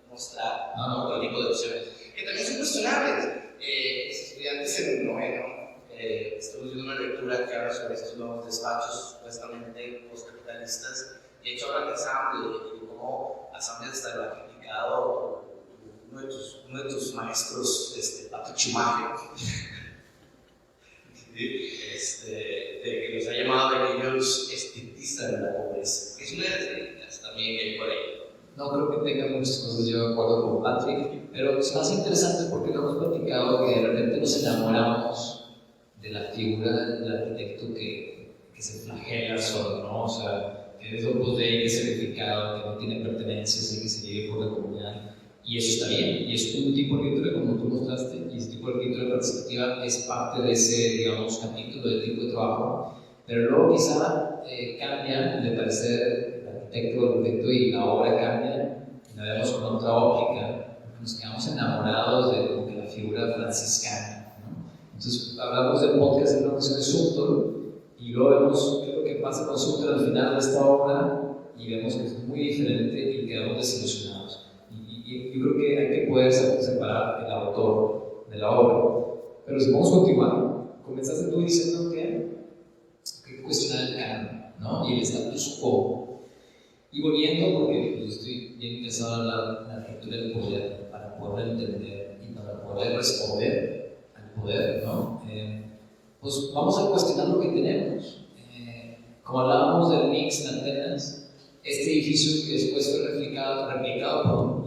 mostrar otro tipo de opciones que también son cuestionables. Estudiantes en el noveno, estamos viendo una lectura que habla sobre estos nuevos despachos supuestamente postcapitalistas, y de hecho hablan de Assemble y de cómo Assemble hasta lo ha criticado uno de tus maestros, Pato Chumaje, de que los ha llamado pequeños estilistas de la pobreza, que es una de las críticas también que hay por ahí. No creo que tenga muchas cosas, yo de acuerdo con Patrick, pero es más interesante porque lo hemos platicado que de repente nos enamoramos de la figura del arquitecto que se flagela solo, ¿no? O sea, que es Opus Dei, que es certificado, que no tiene pertenencias y que se lleve por la comunidad. Y eso está bien, y es un tipo de arquitectura como tú mostraste, y ese tipo de arquitectura participativa es parte de ese, digamos, capítulo del tipo de trabajo, pero luego quizá cambia de parecer el arquitecto y la obra cambia, y la vemos con otra óptica, porque nos quedamos enamorados de como que la figura franciscana, ¿no? Entonces hablamos del podcast en una ocasión de Sumter, y luego vemos qué es lo que pasa con Sumter al final de esta obra, y vemos que es muy diferente y quedamos desilusionados. Yo creo que hay que poder separar el autor de la obra. Pero si vamos a continuar, comenzaste tú diciendo que hay que cuestionar el canon, ¿no? Y el status quo. Y volviendo, porque pues, estoy bien interesado en la arquitectura del poder, para poder entender y para poder responder al poder, ¿no? Pues vamos a cuestionar lo que tenemos. Como hablábamos del Mix en Atenas, este edificio que después fue replicado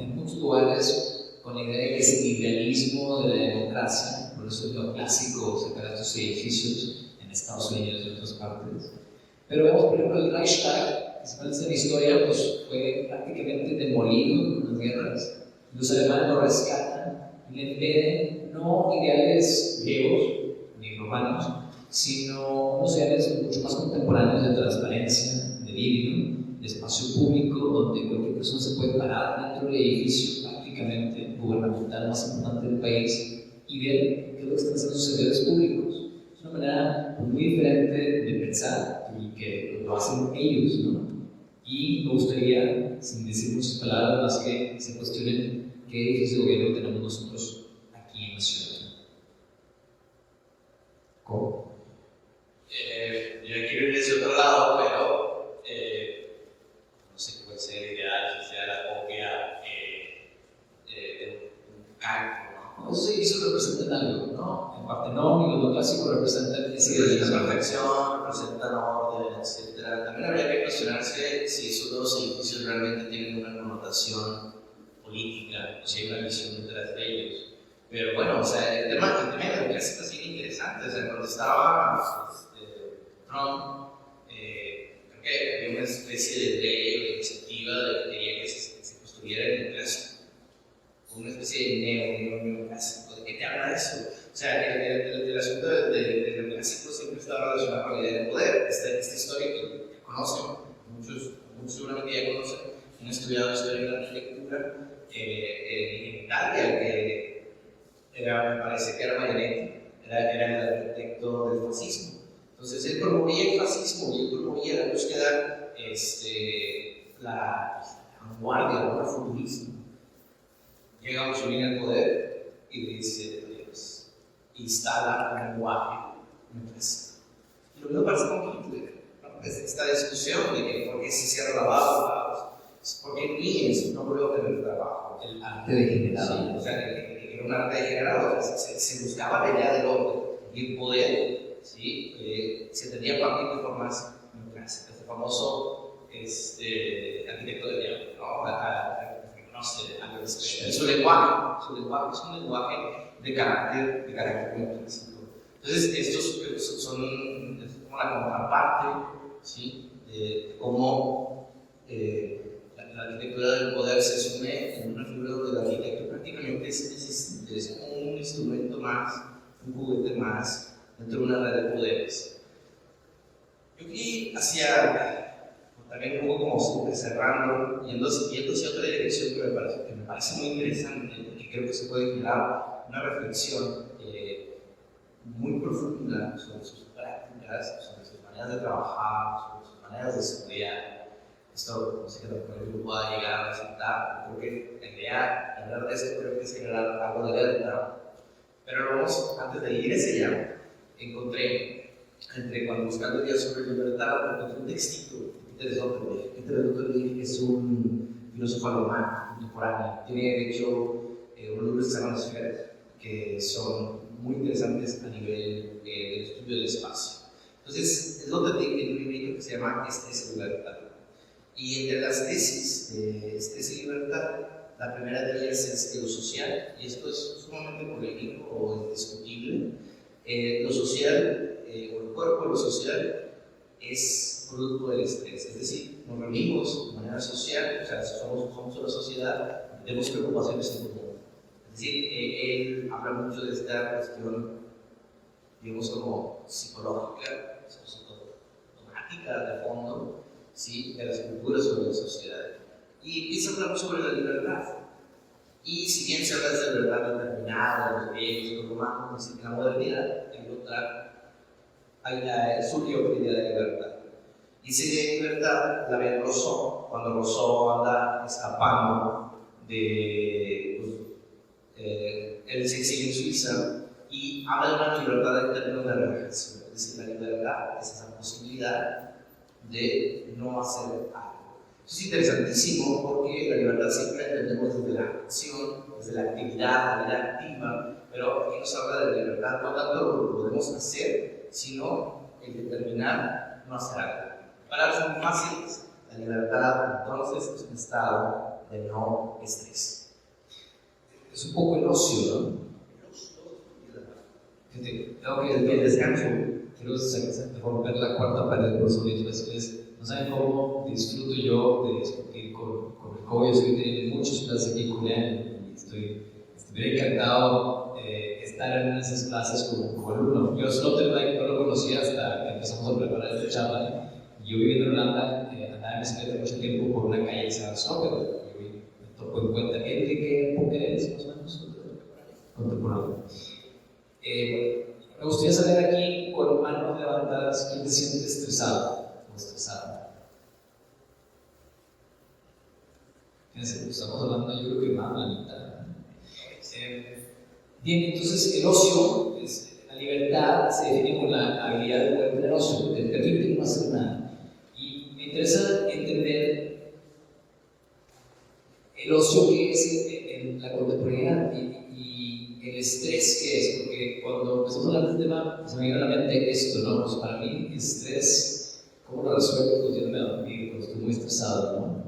en muchos lugares con la idea de que es el idealismo de la democracia, por eso es lo clásico sacar estos edificios en Estados Unidos y en otras partes. Pero vemos, por ejemplo, el Reichstag, que se parece en la historia, pues fue prácticamente demolido en las guerras. Los alemanes lo rescatan y le impiden no ideales griegos ni romanos, sino unos ideales mucho más contemporáneos de transparencia, de living, de espacio público, donde cualquier persona se puede parar dentro del edificio prácticamente gubernamental más importante del país y ver qué es lo que están haciendo sus servidores públicos. Es una manera muy diferente de pensar y que lo hacen ellos, ¿no? Y me gustaría, sin decir muchas palabras, más que se cuestionen qué edificio de gobierno tenemos nosotros aquí en la ciudad. ¿Cómo? Yo quiero ir de ese otro lado, pero no sé qué puede ser ideal, si sea la copia de un cálculo, ¿no? Esos edificios representan algo, ¿no? En Partenón y los clásicos representan ese Representan perfección, representan orden, etc. También habría que cuestionarse si esos dos edificios realmente tienen una connotación política, o si hay una visión detrás de ellos. Pero bueno, o sea, el tema de la democracia está bien interesante. O sea, cuando estaba Trump, creo que había una especie de ley o iniciativa de que quería que se construyera el neoclásico, una especie de neoclásico. ¿De qué te habla eso? O sea, el asunto del neoclásico siempre está relacionado con la idea de poder. Esta historia que conocen, muchos seguramente ya conocen, han estudiado historia de la arquitectura en Italia, que me parece que era Marinetti, era el arquitecto del fascismo. Entonces él promovía el fascismo y él promovía la búsqueda, la vanguardia, ¿no? El futurismo. Llega Mussolini al poder y le dice, Dios, instala un lenguaje neoclásico. Y lo mismo pasa con Hitler, ¿no? Esta discusión de que por qué se cierra la base, por qué Núñez no puede tener trabajo. el arte degenerado. Sí, o sea, que era un arte degenerado, se buscaba la idea del orden y el poder, ¿sí? Se tenía a partir de formas neoclásicas. Este famoso arquitecto de Diablo, ¿no? Su lenguaje es un lenguaje de carácter neoclásico. Entonces, estos son como la contraparte, ¿sí? De cómo la arquitectura del poder se sume en una figura donde el arquitecto prácticamente es como un instrumento más, un juguete más dentro de una red de poderes. Yo aquí también un poco como cerrando, yendo hacia otra dirección que me parece muy interesante, que creo que se puede generar una reflexión muy profunda sobre sus prácticas, sobre sus maneras de trabajar, sobre sus maneras de estudiar. Esto no sé qué tal pueda llegar a resultar. Creo que la idea de hablar de esto creo que es generar algo de alerta. Pero antes de ir hacia allá, encontré, cuando buscando ideas sobre libertad, encontré un textito interesante de Peter Luther, que es un filósofo alemán contemporáneo. Tiene, de hecho, unos libros que se llaman Esferas, que son muy interesantes a nivel del estudio del espacio. Entonces, es donde tiene un librito que se llama Es libertad. Y entre las tesis de Es libertad, la primera de ellas es que lo social, y esto es sumamente polémico o es discutible, lo social, o el cuerpo de lo social, es producto del estrés, es decir, nos reunimos de manera social, o sea, somos una sociedad, tenemos preocupaciones en común. Es decir, él habla mucho de esta cuestión, digamos, como psicológica, psicosomática de fondo, ¿sí? De las culturas sobre la sociedad. Y empieza a hablar sobre la libertad. Y si bien se habla de esa libertad determinada, los griegos, los romanos, en la modernidad, surgió otra idea de libertad. Y esa idea de libertad la ve Rousseau, cuando Rousseau anda escapando él se exilia en Suiza y habla de una libertad en términos de relajación. Es decir, la libertad es esa posibilidad de no hacer algo. Eso es interesantísimo porque la libertad siempre la entendemos desde la acción, desde la actividad, la vida activa, pero aquí nos habla de la libertad no tanto lo que podemos hacer, sino el determinar no hacer algo. Palabras muy fáciles, la libertad entonces es un estado de no estrés. Es un poco el ocio, ¿no? Tengo que el descanso. Quiero romper la cuarta pared por sobre veces. No saben cómo disfruto yo de discutir con el Kobe. Estoy teniendo muchas clases aquí con él y estoy encantado estar en esas clases como alumno. Yo Sloterdijk no lo conocía hasta que empezamos a preparar esta charla. Yo viviendo en Holanda, andaba en bicicleta mucho tiempo por una calle de Sarasota, pero me tocó en cuenta que ¿de qué época es más o menos? Contemporáneo. Me gustaría saber aquí, con manos levantadas, ¿quién se siente estresado o estresada? Fíjense, estamos hablando, yo creo que más de la mitad. Bien, entonces el ocio, la libertad, se define con la habilidad de poder tener ocio, te permite no hacer nada. Y me interesa entender el ocio que es en la contemporaneidad y el estrés que es, porque cuando empezamos a hablar de este tema, se me viene a la mente esto, ¿no? Pues para mí, estrés, ¿cómo lo resuelvo? Pues yéndome a dormir, cuando estoy muy estresado, ¿no?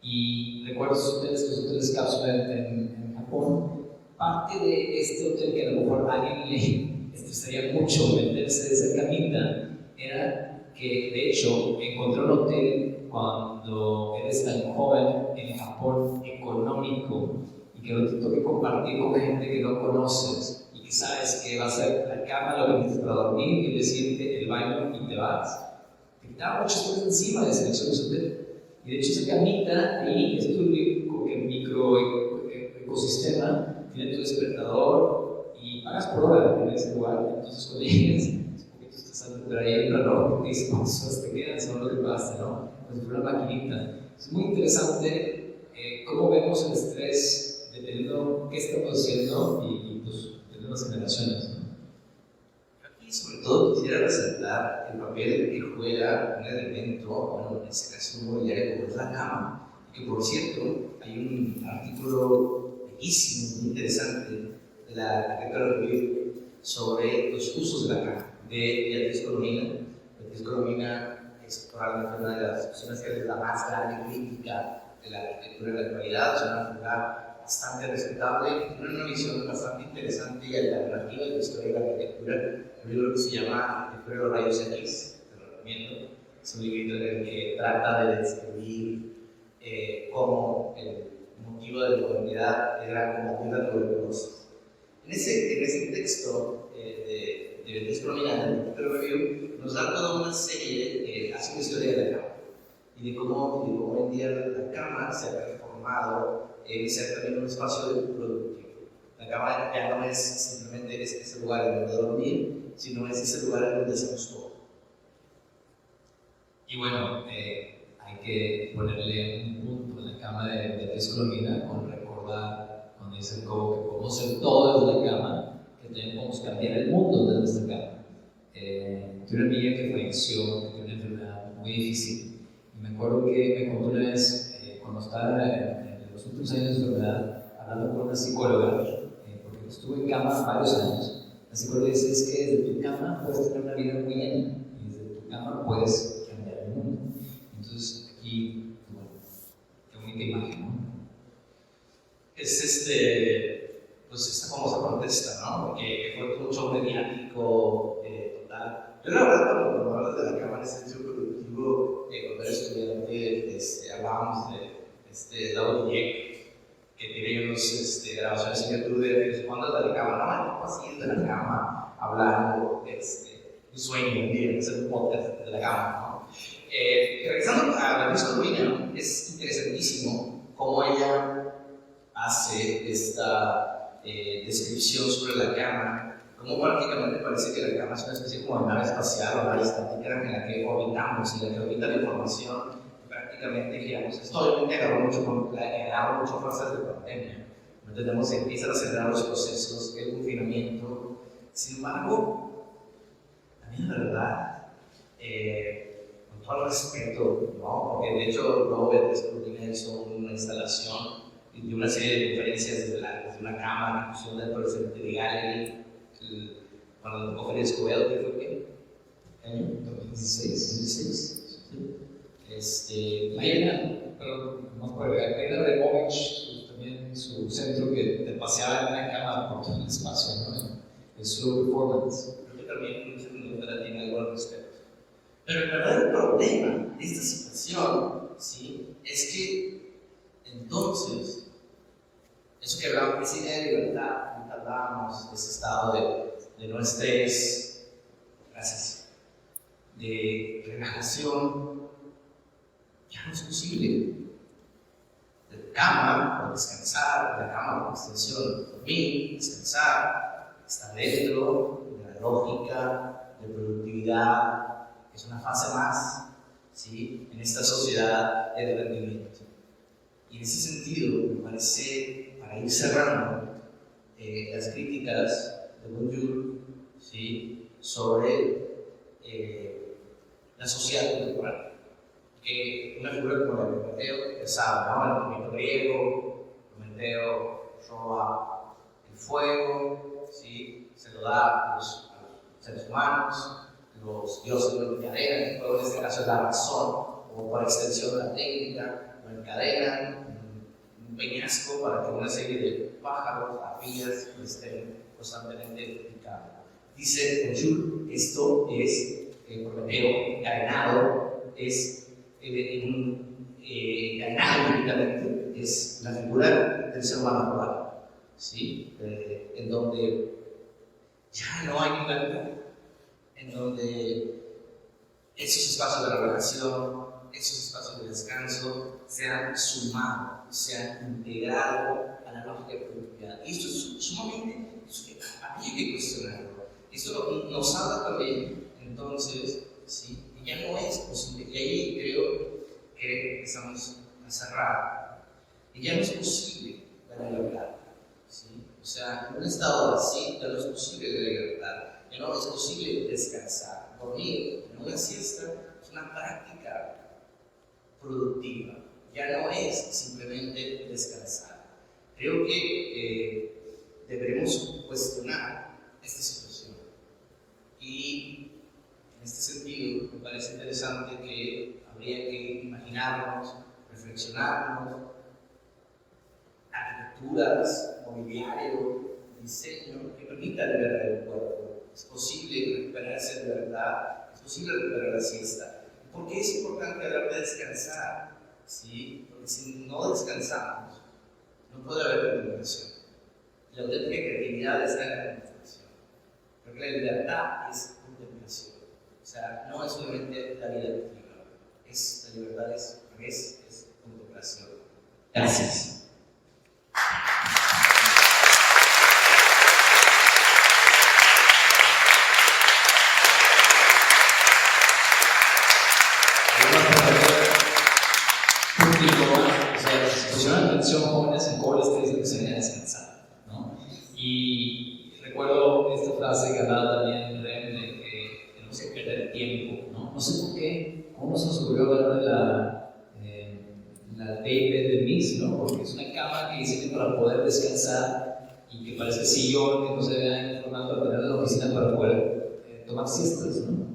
Y recuerdo esos hoteles cápsula en Japón. Parte de este hotel que a lo mejor a alguien le estresaría mucho meterse de esa camita era que, de hecho, encontré un hotel cuando eres tan joven en Japón económico y que no te toque compartir con gente que no conoces y que sabes que va a ser la cama, lo que necesitas para dormir y decirte el baño y te vas. Te quitaba muchas cosas encima de ese hotel. Y de hecho esa camita ahí es tu micro ecosistema, tiene tu despertador y pagas por hora en ese lugar. Entonces cuando llegues, es un poquito estresante, pero ahí hay un reloj que te dice cuántas horas te quedan, según lo que pagaste, ¿no? Como si fuera una maquinita. Es muy interesante cómo vemos el estrés dependiendo qué estamos haciendo y pues dependiendo de las generaciones, ¿no? Aquí sobre todo quisiera resaltar el papel que juega un elemento, bueno, en este caso un mobiliario como es la cama, que por cierto hay un artículo bellísimo, muy interesante de la arquitectura sobre los usos de la cama, de Beatriz Colomina. Beatriz Colomina es probablemente una de las personas que es la más grande crítica de la arquitectura de la actualidad, es una figura bastante respetable, tiene una visión bastante interesante y alternativa de la historia de la arquitectura. Un libro que se llama Arquitectura de los Rayos X, te lo recomiendo. Es un libro en el que trata de describir cómo el motivo de la modernidad era combatir la tuberculosis. En ese texto de Beatriz Colomina, de Arquitectura Review, nos da toda una serie que hace una historia de la cama y de cómo hoy en día la cama se ha transformado en ser también un espacio productivo. La cama ya no es simplemente ese lugar en donde dormir, sino es ese lugar en donde hacemos todo. Y bueno, hay que ponerle un punto en la cama de Beatriz Colomina con recordar, cuando dice como que podemos hacer todo desde la cama, que también podemos cambiar el mundo desde nuestra cama. Tuve una amiga que falleció, que tiene una enfermedad muy difícil, y me acuerdo que me contó una vez, cuando estaba en los últimos años de su enfermedad, hablando con una psicóloga, porque estuve en cama varios años. La psicóloga dice: es que desde tu cama puedes tener una vida muy llena, y desde tu cama puedes cambiar el mundo. Entonces, aquí, bueno, qué bonita imagen, ¿no? Es pues esta famosa protesta, ¿no? Que fue mucho mediático, total. Yo la verdad, cuando hablas de la cama en ejercicio productivo, cuando era estudiante, hablábamos de David Dieck, que tiene unos grabaciones en YouTube de cuando de la cama, no, así de la cama, hablando, un sueño, un día, hacer un podcast de la cama, ¿no? Regresando a Beatriz Colomina, es interesantísimo cómo ella hace esta descripción sobre la cama, como prácticamente parece que la cama es una especie como de nave espacial o nave estática en la que orbitamos, en la que orbita la información, y prácticamente giramos. Esto obviamente agarró mucho fuerzas de pandemia. No tenemos que empiezan a acelerar los procesos, el confinamiento. Sin embargo, también la verdad, con todo el respeto, ¿no? Porque de hecho luego Beatriz Colomina hizo una instalación de una serie de conferencias desde una cámara que pusieron dentro del Cemetery Gallery, cuando la conferencia Escobedo, que fue ¿qué? ¿Año? 2016. Pero más por ahí la Removich, también su centro que te paseaba en una cama por todo el espacio, ¿no? El slow performance. Creo que también mucha comunidad tiene algo al respecto. Pero el verdadero problema de esta situación, ¿sí? Es que entonces eso que hablamos, esa idea de libertad, que hablábamos, ese estado de no estrés, gracias, de relajación, ya no es posible. De cama, para descansar, de la cama como extensión, dormir, descansar, está dentro de la lógica de productividad, es una fase más, ¿sí?, en esta sociedad de rendimiento. Y en ese sentido, me parece, para ir cerrando, las críticas de Bourdieu, ¿sí?, sobre la sociedad contemporánea. Que una figura como la de Prometeo, que sabe, ¿no?, el mito griego, Prometeo roba el fuego, ¿sí?, se lo da a los seres humanos, los dioses lo encadenan, el fuego en este caso es la razón, o por extensión la técnica, lo encadenan, un peñasco para que una serie de pájaros, ardillas, estén constantemente picando. Dice Bourdieu, esto es Prometeo encadenado, es encadenado únicamente, es la figura del ser humano actual, ¿sí? En donde ya no hay libertad, en donde esos espacios de relajación, esos espacios de descanso se han sumado, se han integrado a la lógica de productividad. Y esto es sumamente, había que cuestionarlo. Esto nos habla también, entonces, ¿sí?, que ya no es posible, y ahí creo que empezamos a cerrar, que ya no es posible la libertad, ¿sí? O sea, en un estado así ya no es posible la libertad, ya no es posible descansar, dormir en una siesta es una práctica productiva, ya no es simplemente descansar. Creo que deberemos cuestionar esta situación y en este sentido me parece interesante que habría que imaginarnos, reflexionarnos, arquitecturas, mobiliario, diseño que permita liberar el cuerpo. Es posible recuperar esa libertad, es posible recuperar la siesta. ¿Por qué es importante hablar de descansar? ¿Sí? Porque si no descansamos, no puede haber contemplación. La auténtica creatividad está en la contemplación. Porque la libertad es contemplación. O sea, no es solamente la vida activa, la libertad es contemplación. Gracias. Jóvenes en jóvenes que dicen que se viene a descansar, ¿no? Y recuerdo esta frase que hablaba también Rem de que tenemos que perder tiempo, ¿no? No sé por qué, cómo se nos ocurrió hablar de la Daybed de Miss, ¿no? Porque es una cama que diseña para poder descansar y que parece sillón que no se vea en formato de tener en la oficina para poder tomar siestas, ¿no?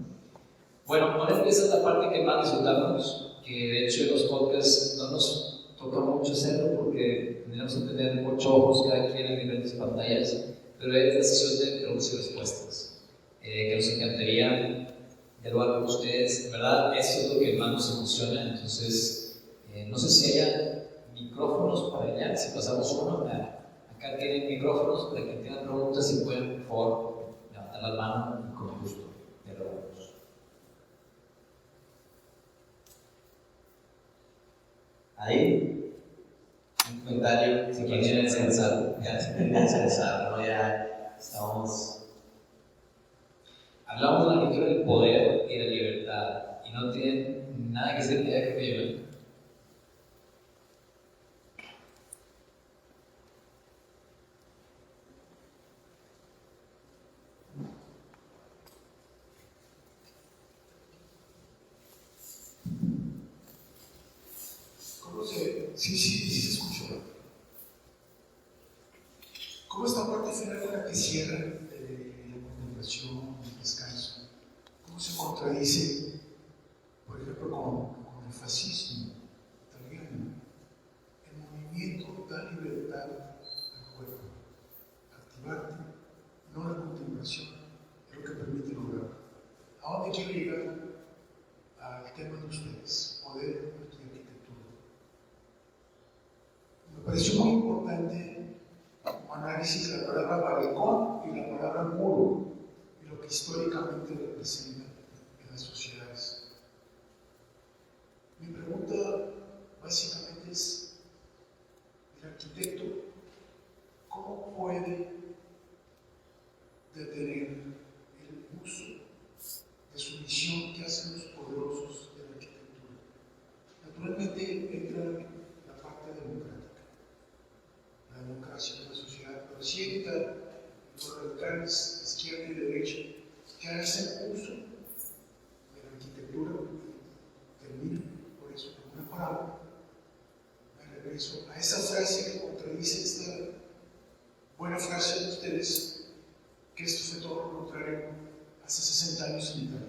Bueno, ahora empieza la parte que más disfrutamos, que de hecho en los podcasts no nos toca mucho hacerlo porque tendríamos que tener 8 ojos cada quien en diferentes pantallas, pero es la sesión de preguntas y respuestas, que nos encantaría dialogar con ustedes. En verdad, eso es lo que más nos emociona. Entonces, no sé si haya micrófonos para allá, si pasamos uno, acá tienen micrófonos para que tengan preguntas, si pueden, por favor, levantar la mano y con gusto dialogamos. Ahí, un comentario, si quieren descansar, ya se quieren descansar, ¿no? Ya estamos. Hablamos de la cultura del poder y de la libertad, y no tienen nada que hacer que lleven. Sí, se escuchó. ¿Cómo esta parte final con la que cierra la contemplación, el descanso? ¿Cómo se contradice, por ejemplo, con el fascismo italiano? El movimiento da libertad al cuerpo. Activarte, no la contemplación, es lo que permite lograrlo. ¿A dónde quiero llegar? Al tema de ustedes, poder y arquitectura. Me pareció muy importante como análisis la palabra balcón y la palabra muro y lo que históricamente representa en las sociedades. Mi pregunta básicamente es, el arquitecto, ¿cómo puede detener el uso de su misión que hacen los poderosos de la arquitectura? Naturalmente entra la parte democrática, la democracia de la sociedad, pero sienta los radicales, izquierda y derecha, que hacen uso de la arquitectura. Termino por eso con una palabra. Me regreso a esa frase que contradice esta buena frase de ustedes, que esto fue todo lo contrario hace 60 años en Italia.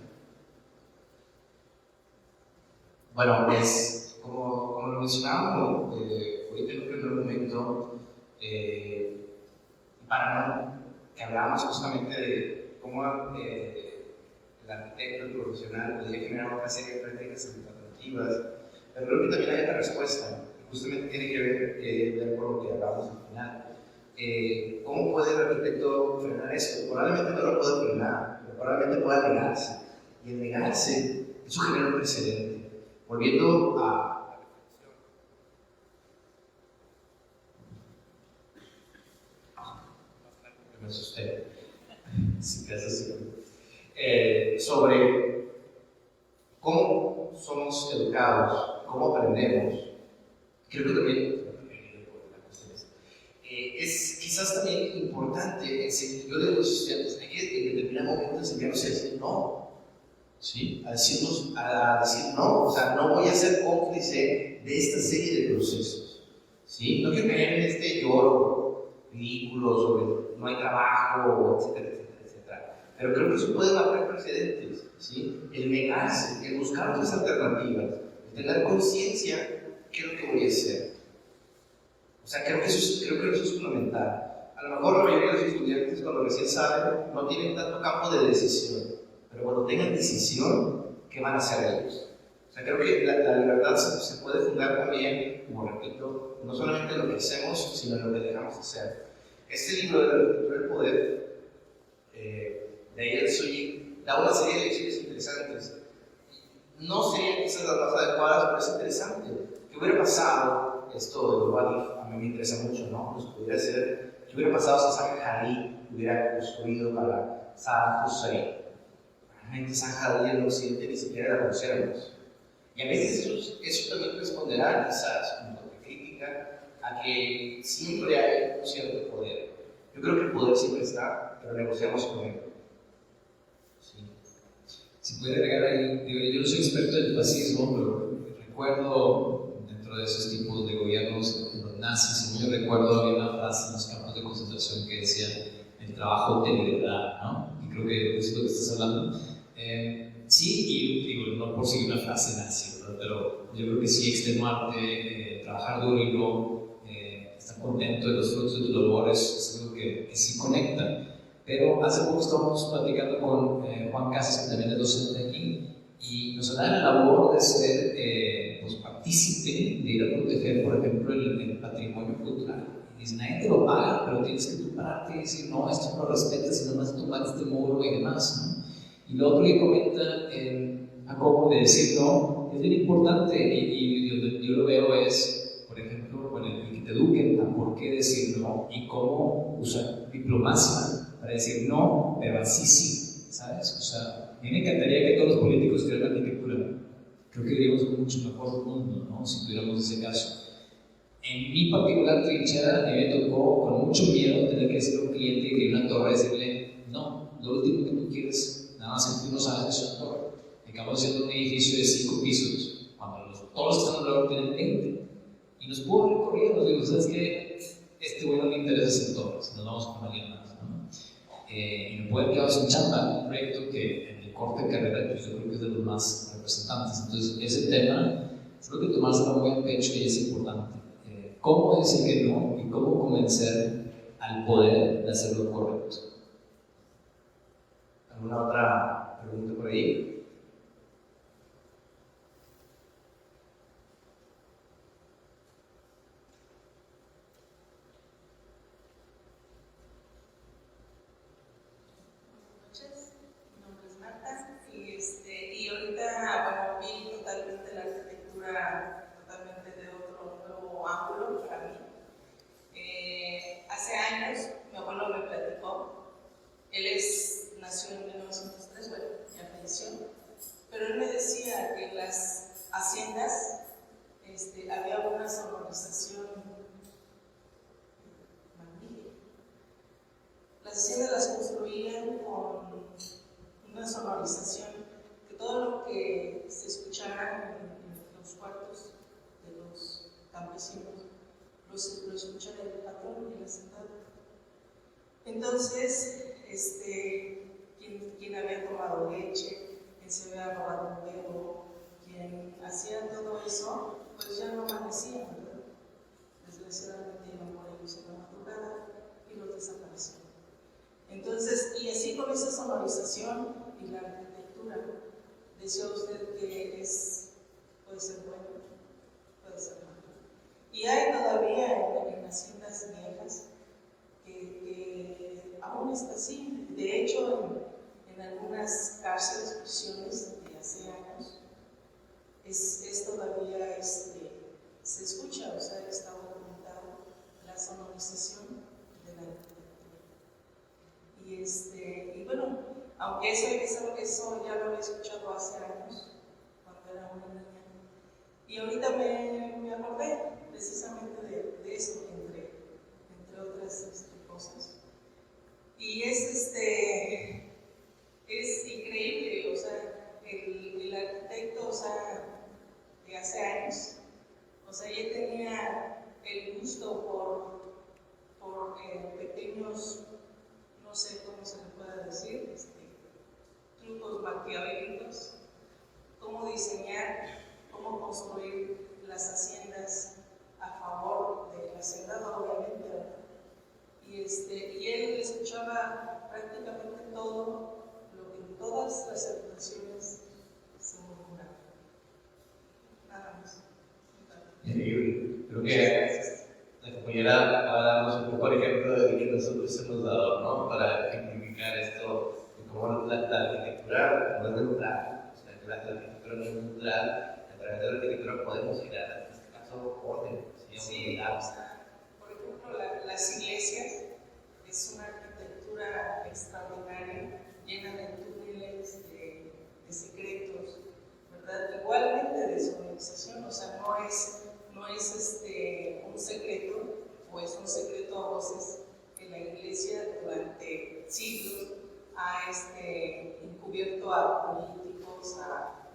Bueno, pues como lo mencionábamos ahorita en un primer momento, que hablábamos justamente de cómo el arquitecto, el profesional, podría generar otra serie de prácticas alternativas, pero creo que también hay otra respuesta, que justamente tiene que ver con lo que hablábamos al final. ¿Cómo puede el arquitecto frenar esto? Probablemente no lo pueda frenar, pero probablemente pueda negarse. Y el negarse, eso genera un precedente. Volviendo a me asusté. Sí, sobre cómo somos educados, cómo aprendemos. Creo que también es quizás también importante, yo le digo a los estudiantes, hay que en determinado momento enseñarnos a decir no, ¿sí? A decir no, o sea, no voy a ser cómplice de esta serie de procesos, ¿sí? No quiero caer en este lloro ridículo sobre no hay trabajo, etcétera, etcétera, etcétera. Pero creo que eso puede marcar precedentes, ¿sí? El negarse, el buscar otras alternativas, el tener conciencia, ¿qué es lo que voy a hacer? O sea, creo que eso es fundamental. A lo mejor la mayoría de los estudiantes, cuando recién salen, no tienen tanto campo de decisión, pero cuando tengan decisión, ¿qué van a hacer ellos? O sea, creo que la libertad se puede fundar también, como repito, no solamente en lo que hacemos, sino en lo que dejamos de hacer. Este libro de la arquitectura del poder, de Ayala Soyi, da una serie de lecciones interesantes. No serían quizás las más adecuadas, pero es interesante. ¿Qué hubiera pasado? Esto de What If a mí me interesa mucho, ¿no? Pues pudiera ser, ¿qué hubiera pasado si Zaha Hadid hubiera construido para Saddam Hussein? Realmente Zaha Hadid en el occidente ni siquiera la conocemos. Y a veces eso también responderá, quizás, como crítica, a que siempre hay un cierto poder. Yo creo que el poder siempre está, pero negociamos con él. Sí. Si pudiera agregar ahí, yo no soy experto en fascismo, pero recuerdo dentro de esos tipos de gobiernos, los nazis, y yo recuerdo había una frase en los campos de concentración que decía: el trabajo te libera, ¿no? Y creo que es lo que estás hablando. Sí, y digo, no por seguir una frase nazi, ¿verdad? Pero yo creo que sí, extenuarte, trabajar duro y no estar contento de los frutos de tus labores es algo que sí conecta. Pero hace poco estábamos platicando con Juan Casas, que también es docente aquí, y nos da la labor de ser pues, partícipe, de ir a proteger, por ejemplo, el patrimonio cultural. Y dice, nadie te lo paga, pero tienes que tú pararte y decir, no, esto no lo respetas, y no vas a tomar este muro y demás, ¿no? Y lo otro que comenta Jacobo de decir no, es bien importante, y yo lo veo es, por ejemplo, bueno, el que te eduquen a por qué decir no y cómo usar diplomacia para decir no, pero así sí, ¿sabes? O sea, a mí me encantaría que todos los políticos crearan arquitectura. Creo que viviríamos un mucho mejor mundo, ¿no? Si tuviéramos ese caso. En mi particular trinchera, a mí me tocó con mucho miedo tener que decirle a un cliente que quería una torre, decirle, no, lo último que tú quieres, nada más que tú no sabes que es una torre. Acabamos haciendo un edificio de 5 pisos, cuando todos los que están alrededor tienen 20. Y nos pudo haber corrido, nos digo, ¿sabes qué? Este güey no le interesa hacer torres, nos vamos con alguien más, ¿no? Y me puede haber quedado sin chamba, un proyecto que en el corte de carrera pues yo creo que es de los más representantes. Entonces, ese tema, creo que tomárselo muy a pecho y es importante. ¿Cómo decir que no y cómo convencer al poder de hacer lo correcto? ¿Alguna otra pregunta por ahí? Y ahorita, bueno, vi totalmente la arquitectura nació en 1903, bueno, ya falleció, pero él me decía que en las haciendas había una sonorización magnífica. Las haciendas las construían con una sonorización, que todo lo que se escuchara en los cuartos de los campesinos lo escuchara el patrón y el hacendado. Entonces, quien había tomado leche, quien se había robado un dedo, quien hacía todo eso, pues ya no amanecía, ¿verdad? Desgraciadamente iban por ellos en la madrugada y los desaparecieron. Entonces, y así con esa sonorización y la arquitectura, decía usted que puede ser bueno, puede ser malo. Y hay todavía en haciendas viejas que aún está así. De hecho, en algunas cárceles, prisiones de hace años, todavía se escucha, o sea, está documentado la sonorización de la arquitectura. Y bueno, aunque eso ya lo había escuchado hace años, cuando era una niña, y ahorita me acordé precisamente de eso, entre otras cosas. Y es increíble, o sea, el arquitecto, o sea, de hace años, o sea, ya tenía el gusto por pequeños, no sé cómo se le puede decir, trucos maquiavélicos, cómo diseñar, cómo construir las haciendas a favor del hacendado, obviamente, ¿verdad? Y él escuchaba prácticamente todo lo que en todas las habitaciones se murmuraba. Nada más. Increíble. Creo que la compañera acaba de darnos un poco el ejemplo de que nosotros hemos dado, ¿no? Para ejemplificar esto, de cómo la arquitectura no es neutral, o sea, que la arquitectura no es neutral, a través de la arquitectura podemos generar, en este caso, orden, Sí, o sea, por ejemplo, las iglesias es una arquitectura extraordinaria, llena de túneles, de secretos, ¿verdad? Igualmente de sonorización, o sea, no es un secreto, o es un secreto a voces que la iglesia durante siglos ha encubierto a políticos, a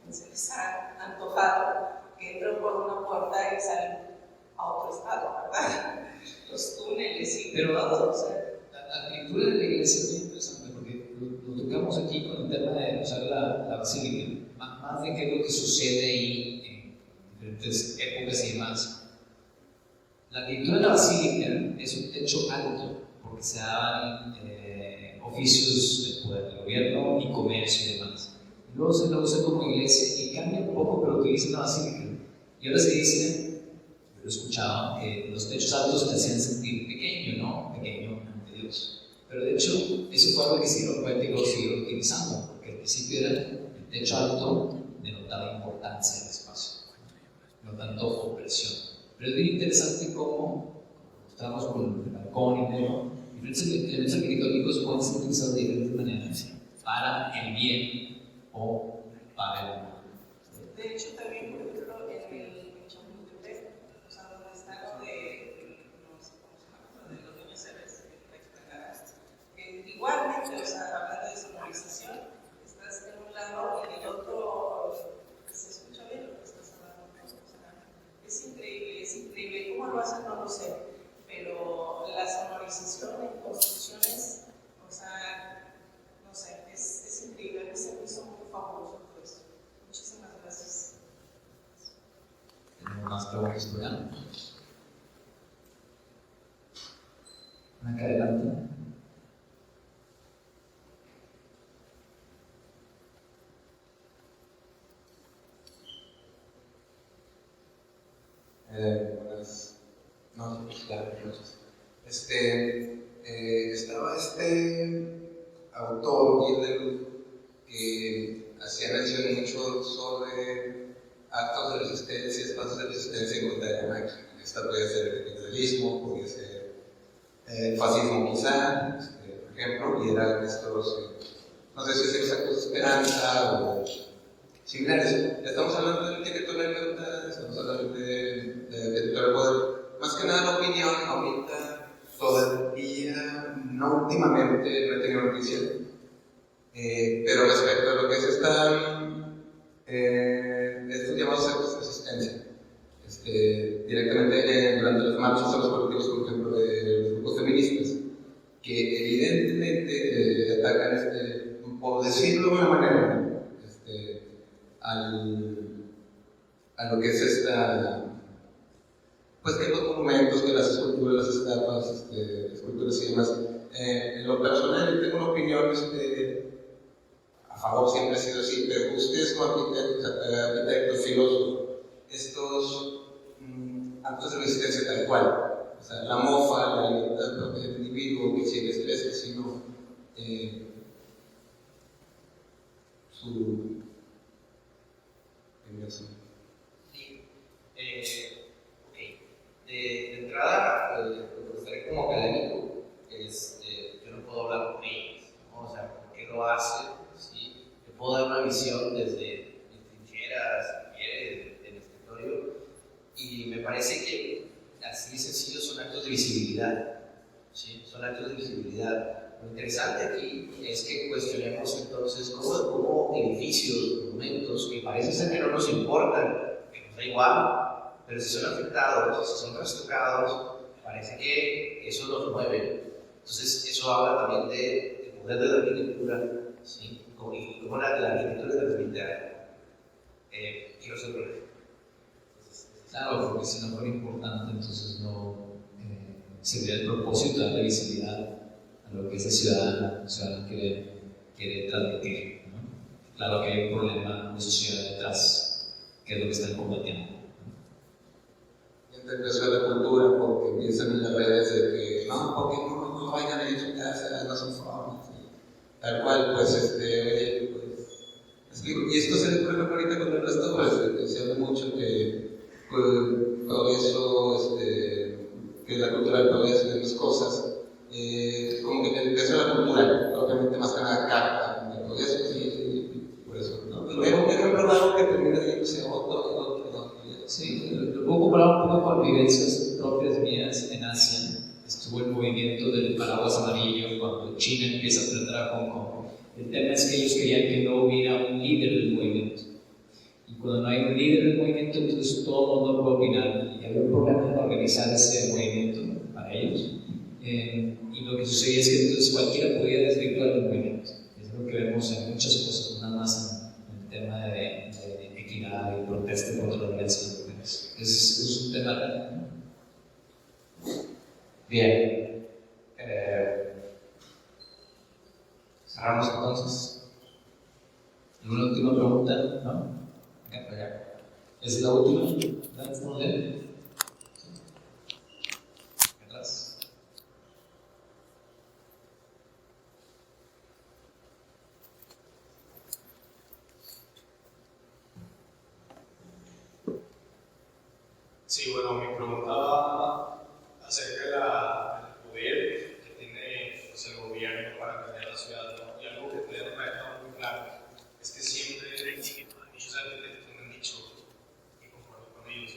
quien se les ha antojado, que entran por una puerta y salen a otro estado, ¿verdad? Los túneles y todo, o sea. La arquitectura de la iglesia es muy interesante porque lo tocamos aquí con el tema de usar la basílica, más de qué es lo que sucede ahí en diferentes épocas y demás. La arquitectura de la basílica es un techo alto porque se daban oficios de poder del gobierno y comercio y demás. Y luego se lo usa como iglesia y cambia un poco, pero utiliza la basílica. Y ahora se dice, yo lo he escuchado, que los techos altos te hacían sentir pequeño, ¿no? Pequeño ante Dios. Pero de hecho, eso fue algo que siguieron poéticos siguieron utilizando, porque al principio era el techo alto denotaba importancia del espacio, no tanto opresión. Pero es bien interesante cómo mostramos con el balcón y todo, diferentes elementos arquitectónicos pueden ser utilizados de diferentes maneras para el bien o para el mal. De hecho, también, por ejemplo, en el Chapultepec, o sea, donde está lo de los niños héroes, igualmente, o sea, hablando de sonorización, estás en un lado y en el otro se escucha bien lo que estás hablando. O sea, es increíble. ¿Cómo lo hacen? No lo sé. Pero la sonorización en construcciones, o sea, no sé, es increíble. A mí se me hizo muy fabuloso todo esto. Muchísimas gracias. ¿Tenemos más preguntas por acá? Acá adelante. Buenas noches, estaba autor, Gilder, que hacía mención mucho sobre actos de resistencia, espacios de resistencia en contra de la máquina. Esta puede ser el capitalismo, puede ser el fascismo quizá, por ejemplo, y eran estos, no sé si es exacto, esperanza o similares. Estamos hablando de arquitectura de libertad, estamos hablando de arquitectura de poder. Más que nada la opinión, ahorita todavía, no últimamente, no he tenido noticia, pero respecto a lo que es estos llamados centros de resistencia, directamente durante las marchas a los colectivos, por ejemplo, de los grupos feministas, que evidentemente atacan, por decirlo de una manera, a lo que es pues que los monumentos, que las esculturas, las estatuas, esculturas y demás. En lo personal, yo tengo una opinión a favor, siempre ha sido así, pero ustedes como arquitectos, filósofos, estos actos de resistencia tal cual, o sea, la mofa, la libertad propia del individuo, que si el estrés, que si no, su inmersión. Sí. Ok. De entrada, lo que estaré como académico es, yo no puedo hablar con ellos, ¿no? O sea, ¿por qué lo hacen? ¿Sí? Yo puedo dar una visión desde mis trincheras, si quiere, del escritorio, y me parece que así sencillo son actos de visibilidad, ¿sí? Son actos de visibilidad. Lo interesante aquí es que cuestionemos entonces cómo edificios, monumentos que parece ser que no nos importan, que nos da igual, pero si son afectados, si son trastocados, parece que eso nos mueve. Entonces, eso habla también del poder de la arquitectura, ¿sí? Y cómo la arquitectura transmite quiero ser breve. Claro, porque si no fuera importante, entonces no sería el propósito de darle visibilidad a lo que ese ciudadano quiere transmitir, ¿no? Claro que hay un problema de sociedad detrás, que es lo que están combatiendo. Empezó la cultura porque empiezan en las redes de que no, porque no vayan a ir a su casa, no son formas, tal cual, pues oye, pues, es que, y esto se le pone ahorita con el resto, pues, se habla mucho que progreso, que la cultura del progreso y demás cosas, como que empezó la cultura, obviamente más que nada acá, el progreso, sí, por eso, ¿no? Pero un ejemplo raro que termina diciéndose otro. Sí, lo puedo comparar un poco con vivencias propias mías en Asia. Estuvo el movimiento del paraguas amarillo cuando China empieza a tratar a Hong Kong. El tema es que ellos querían que no hubiera un líder del movimiento. Y cuando no hay un líder del movimiento, entonces todo el mundo puede opinar. Y había un problema en organizar ese movimiento para ellos. Y lo que sucedía es que entonces cualquiera podía desvirtuar el movimiento. Es lo que vemos en muchas cosas, nada más en el tema de equidad y protesta contra la violencia de las mujeres. Es un tema real, ¿no? Bien. Cerramos entonces. ¿Alguna última pregunta? ¿No? Acá para allá. ¿Es la última? ¿La estamos bien? Atrás. Sí, bueno, me preguntaba acerca del poder que tiene pues, el gobierno para cambiar la ciudad, ¿no? Y algo que te ha quedado muy claro es que siempre muchos arquitectos me han dicho, y concuerdo con ellos,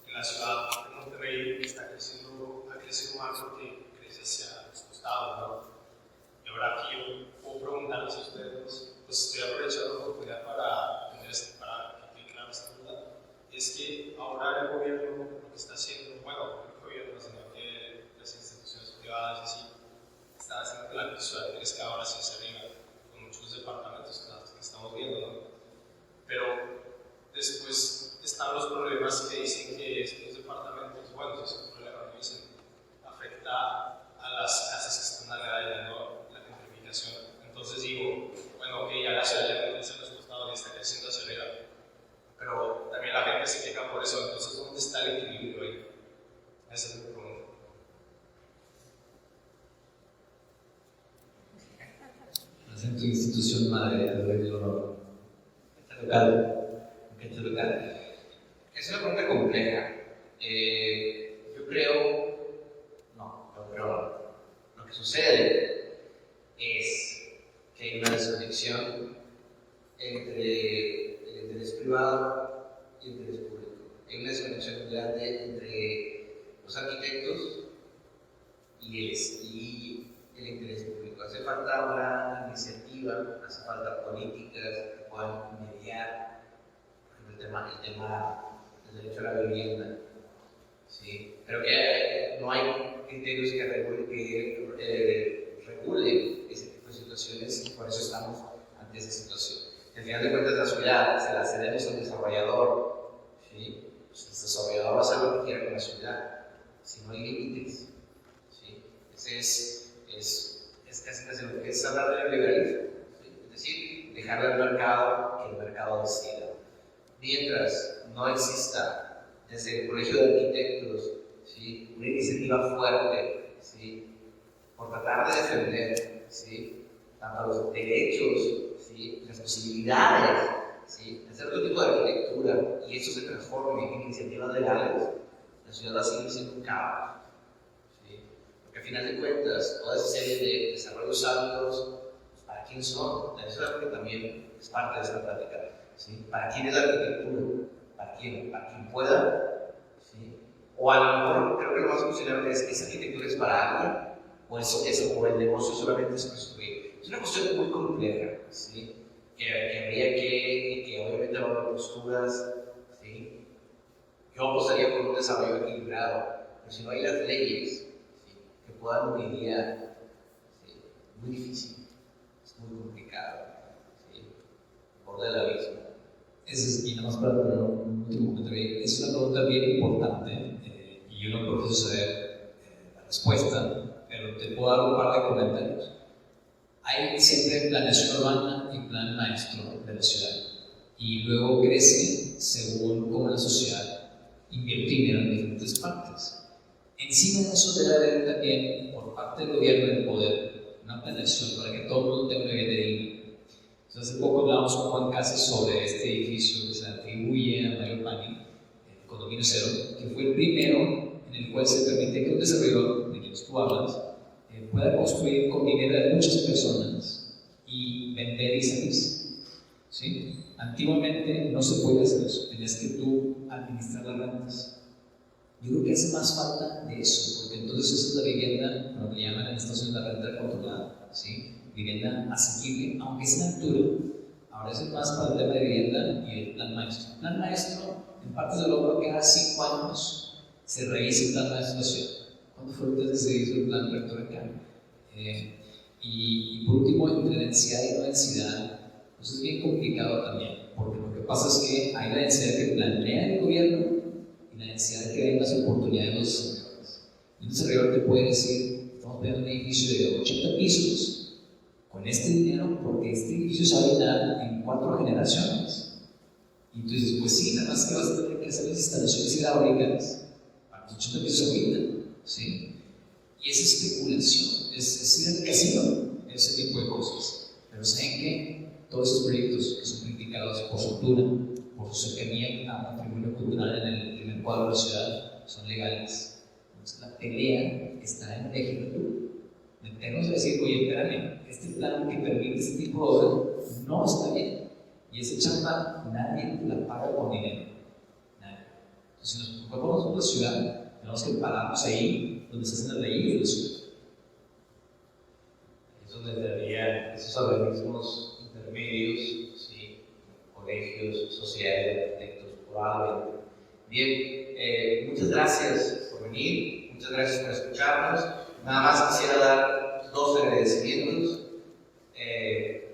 que la ciudad de Monterrey ha crecido más porque crece hacia los costados, ¿no? Y ahora aquí yo puedo preguntarles a ustedes, pues estoy aprovechando la oportunidad para aplicar esta duda. Es que ahora el gobierno lo que está haciendo, bueno, el gobierno, sino que las instituciones privadas y así, están haciendo que la ciudad crezca ahora sí hacia arriba, con muchos departamentos que estamos viendo, ¿no? Pero después están los problemas que dicen que estos departamentos, bueno, es un problema, ¿no? Dicen, afecta a las casas que están alrededor, ¿no? La gentrificación. Entonces digo, bueno, que ya la ciudad ya no crece en los costados y está creciendo hacia arriba. Pero también la gente se queja por eso, entonces ¿dónde está el equilibrio ahí? Esa es mi pregunta. Es en tu institución madre, te doy el honor. Local. Es una pregunta compleja. Yo creo, lo que sucede desconexión entre el interés privado y el interés público. Hay una desconexión muy grande entre los arquitectos y el interés público. Hace falta una iniciativa, hace falta políticas que puedan mediar, por ejemplo, el tema del derecho a la vivienda. ¿Sí? Creo que no hay criterios que regulen ese tipo de situaciones y por eso estamos ante esa situación. Y al final de cuentas la ciudad se la cedemos al desarrollador, ¿sí? Pues el desarrollador va a hacer lo que quiera con la ciudad, si no hay límites. ¿Sí? Ese es casi lo que es hablar de liberalismo, ¿sí? Es decir, dejarle al mercado que el mercado decida. Mientras no exista desde el Colegio de Arquitectos, ¿sí?, una iniciativa fuerte, ¿sí?, por tratar de defender, ¿sí?, tanto los derechos, ¿sí?, las posibilidades, ¿sí?, de hacer otro tipo de arquitectura y eso se transforme en iniciativas legales, la ciudad va a seguir siendo un caos. ¿Sí? Porque al final de cuentas, toda esa serie de desarrollos altos, pues, ¿para quién son? Eso es algo que también es parte de esta plática. ¿Sí? ¿Para quién es la arquitectura? ¿Para quién? ¿Para quien pueda? ¿Sí? O a lo mejor creo que lo más funcionable es ¿esa arquitectura es para alguien? ¿O o el negocio solamente es construir? Es una cuestión muy compleja, ¿sí? Que habría que obviamente va a haber posturas, ¿sí? Yo apostaría por un desarrollo equilibrado, pero si no hay las leyes, ¿sí?, que puedan mediar, ¿sí?, es muy difícil, es muy complicado, ¿sí?, borde del abismo. Y nada más para poner un último comentario, es una pregunta bien importante y yo no profeso saber la respuesta, pero te puedo dar un par de comentarios. Hay siempre planeación urbana y plan maestro de la ciudad y luego crece según cómo la sociedad invierte dinero en diferentes partes. Encima de eso debe haber también por parte del gobierno del poder una planeación para que todo el mundo tenga una vivienda digna. Hace poco hablábamos con Juan Casas sobre este edificio que se atribuye a Mario Pani, el Condominio Cero, que fue el primero en el cual se permite que un desarrollador, de quien tú hablas, pueda construir con vivienda de muchas personas y vender y salirse. ¿Sí? Antiguamente no se podía hacer eso, tenías que tú administrar las rentas. Yo creo que hace más falta de eso, porque entonces esa es la vivienda, lo que llaman en Estados Unidos la renta controlada, ¿sí? Vivienda asequible, aunque es en altura. Ahora es más para el tema de vivienda y el plan maestro. El plan maestro, en partes de Europa, cada 5 años se revisa el plan maestro de la ciudad. ¿Cuándo fue entonces se hizo el plan rector acá? Y por último, entre densidad y no densidad, pues es bien complicado también, porque lo que pasa es que hay la densidad que planea el gobierno y la densidad que hay en las oportunidades de los desarrolladores. Un desarrollador te puede decir, estamos poniendo un edificio de 80 pisos, con este dinero, porque este edificio se va a llenar en 4 generaciones. Y tú dices, pues sí, nada más que vas a tener que hacer las instalaciones hidráulicas para que los 80 pisos se rindan, ¿sí? Y es especulación, es ir al casino, ese tipo de cosas. Pero ¿saben qué? Todos esos proyectos que son criticados por su altura, por su cercanía a patrimonio cultural en el primer cuadro de la ciudad, son legales. Entonces la pelea está en la legislatura. Meternos a decir, oye, espérame, este plan que permite este tipo de obras no está bien. Y esa chamba nadie la paga con dinero. Nadie. Entonces, si nos preocupamos por la ciudad, tenemos que pararnos ahí donde se hacen las leyes de la ciudad. Es donde deberían esos organismos intermedios, ¿sí?, colegios, sociedades de arquitectos, probablemente. Bien, muchas gracias por venir, muchas gracias por escucharnos. Nada más quisiera dar 2 agradecimientos.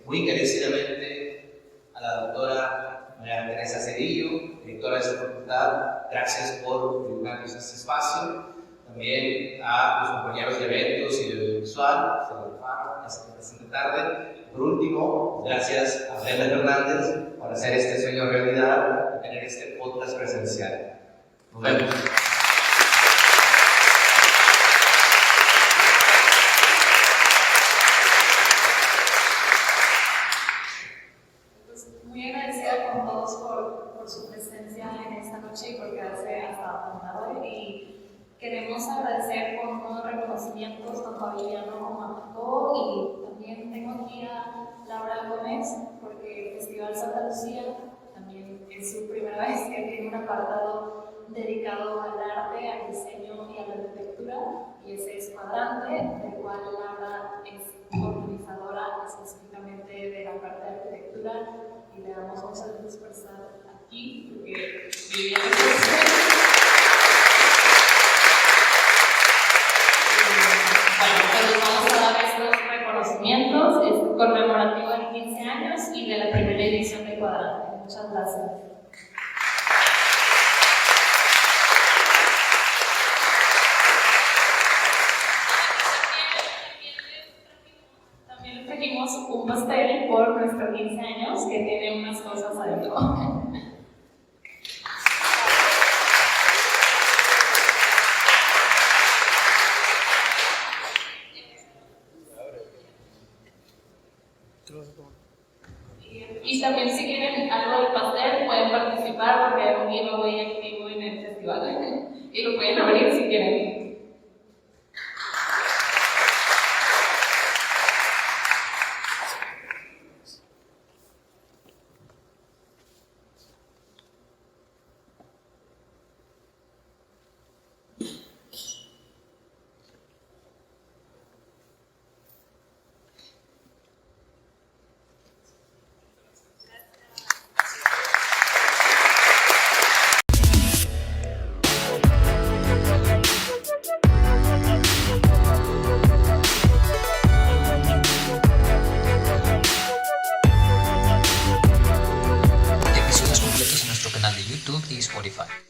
Muy encarecidamente a la doctora María Teresa Cedillo, directora de esta facultad, gracias por brindarnos este espacio. También a los compañeros de eventos y de audiovisual, se lo dejaron hasta bastante tarde. Por último, gracias a Brenda Fernández por hacer este sueño realidad, de tener este podcast presencial. Nos vemos. Muy agradecida con todos por su presencia en esta noche y por quedarse hasta hoy. Y queremos agradecer por un reconocimiento proyectos, tanto a Viviano como a Jacobo, y también tengo aquí a Laura Gómez, porque el Festival Santa Lucía también es su primera vez que tiene un apartado dedicado al arte, al diseño y a la arquitectura, y ese es Cuadrante, del cual Laura es organizadora específicamente de la parte de arquitectura, y le damos muchas gracias por estar aquí, porque Viviano bueno, pues vamos a dar estos reconocimientos, es conmemorativo de 15 años y de la primera edición de Cuadrante. Muchas gracias. También les trajimos un pastel por nuestros 15 años que tiene unas cosas adentro. Y también si quieren algo del pastel pueden participar porque hay un giveaway activo en el festival y lo pueden abrir si quieren. Episodios completos en nuestro canal de YouTube y Spotify.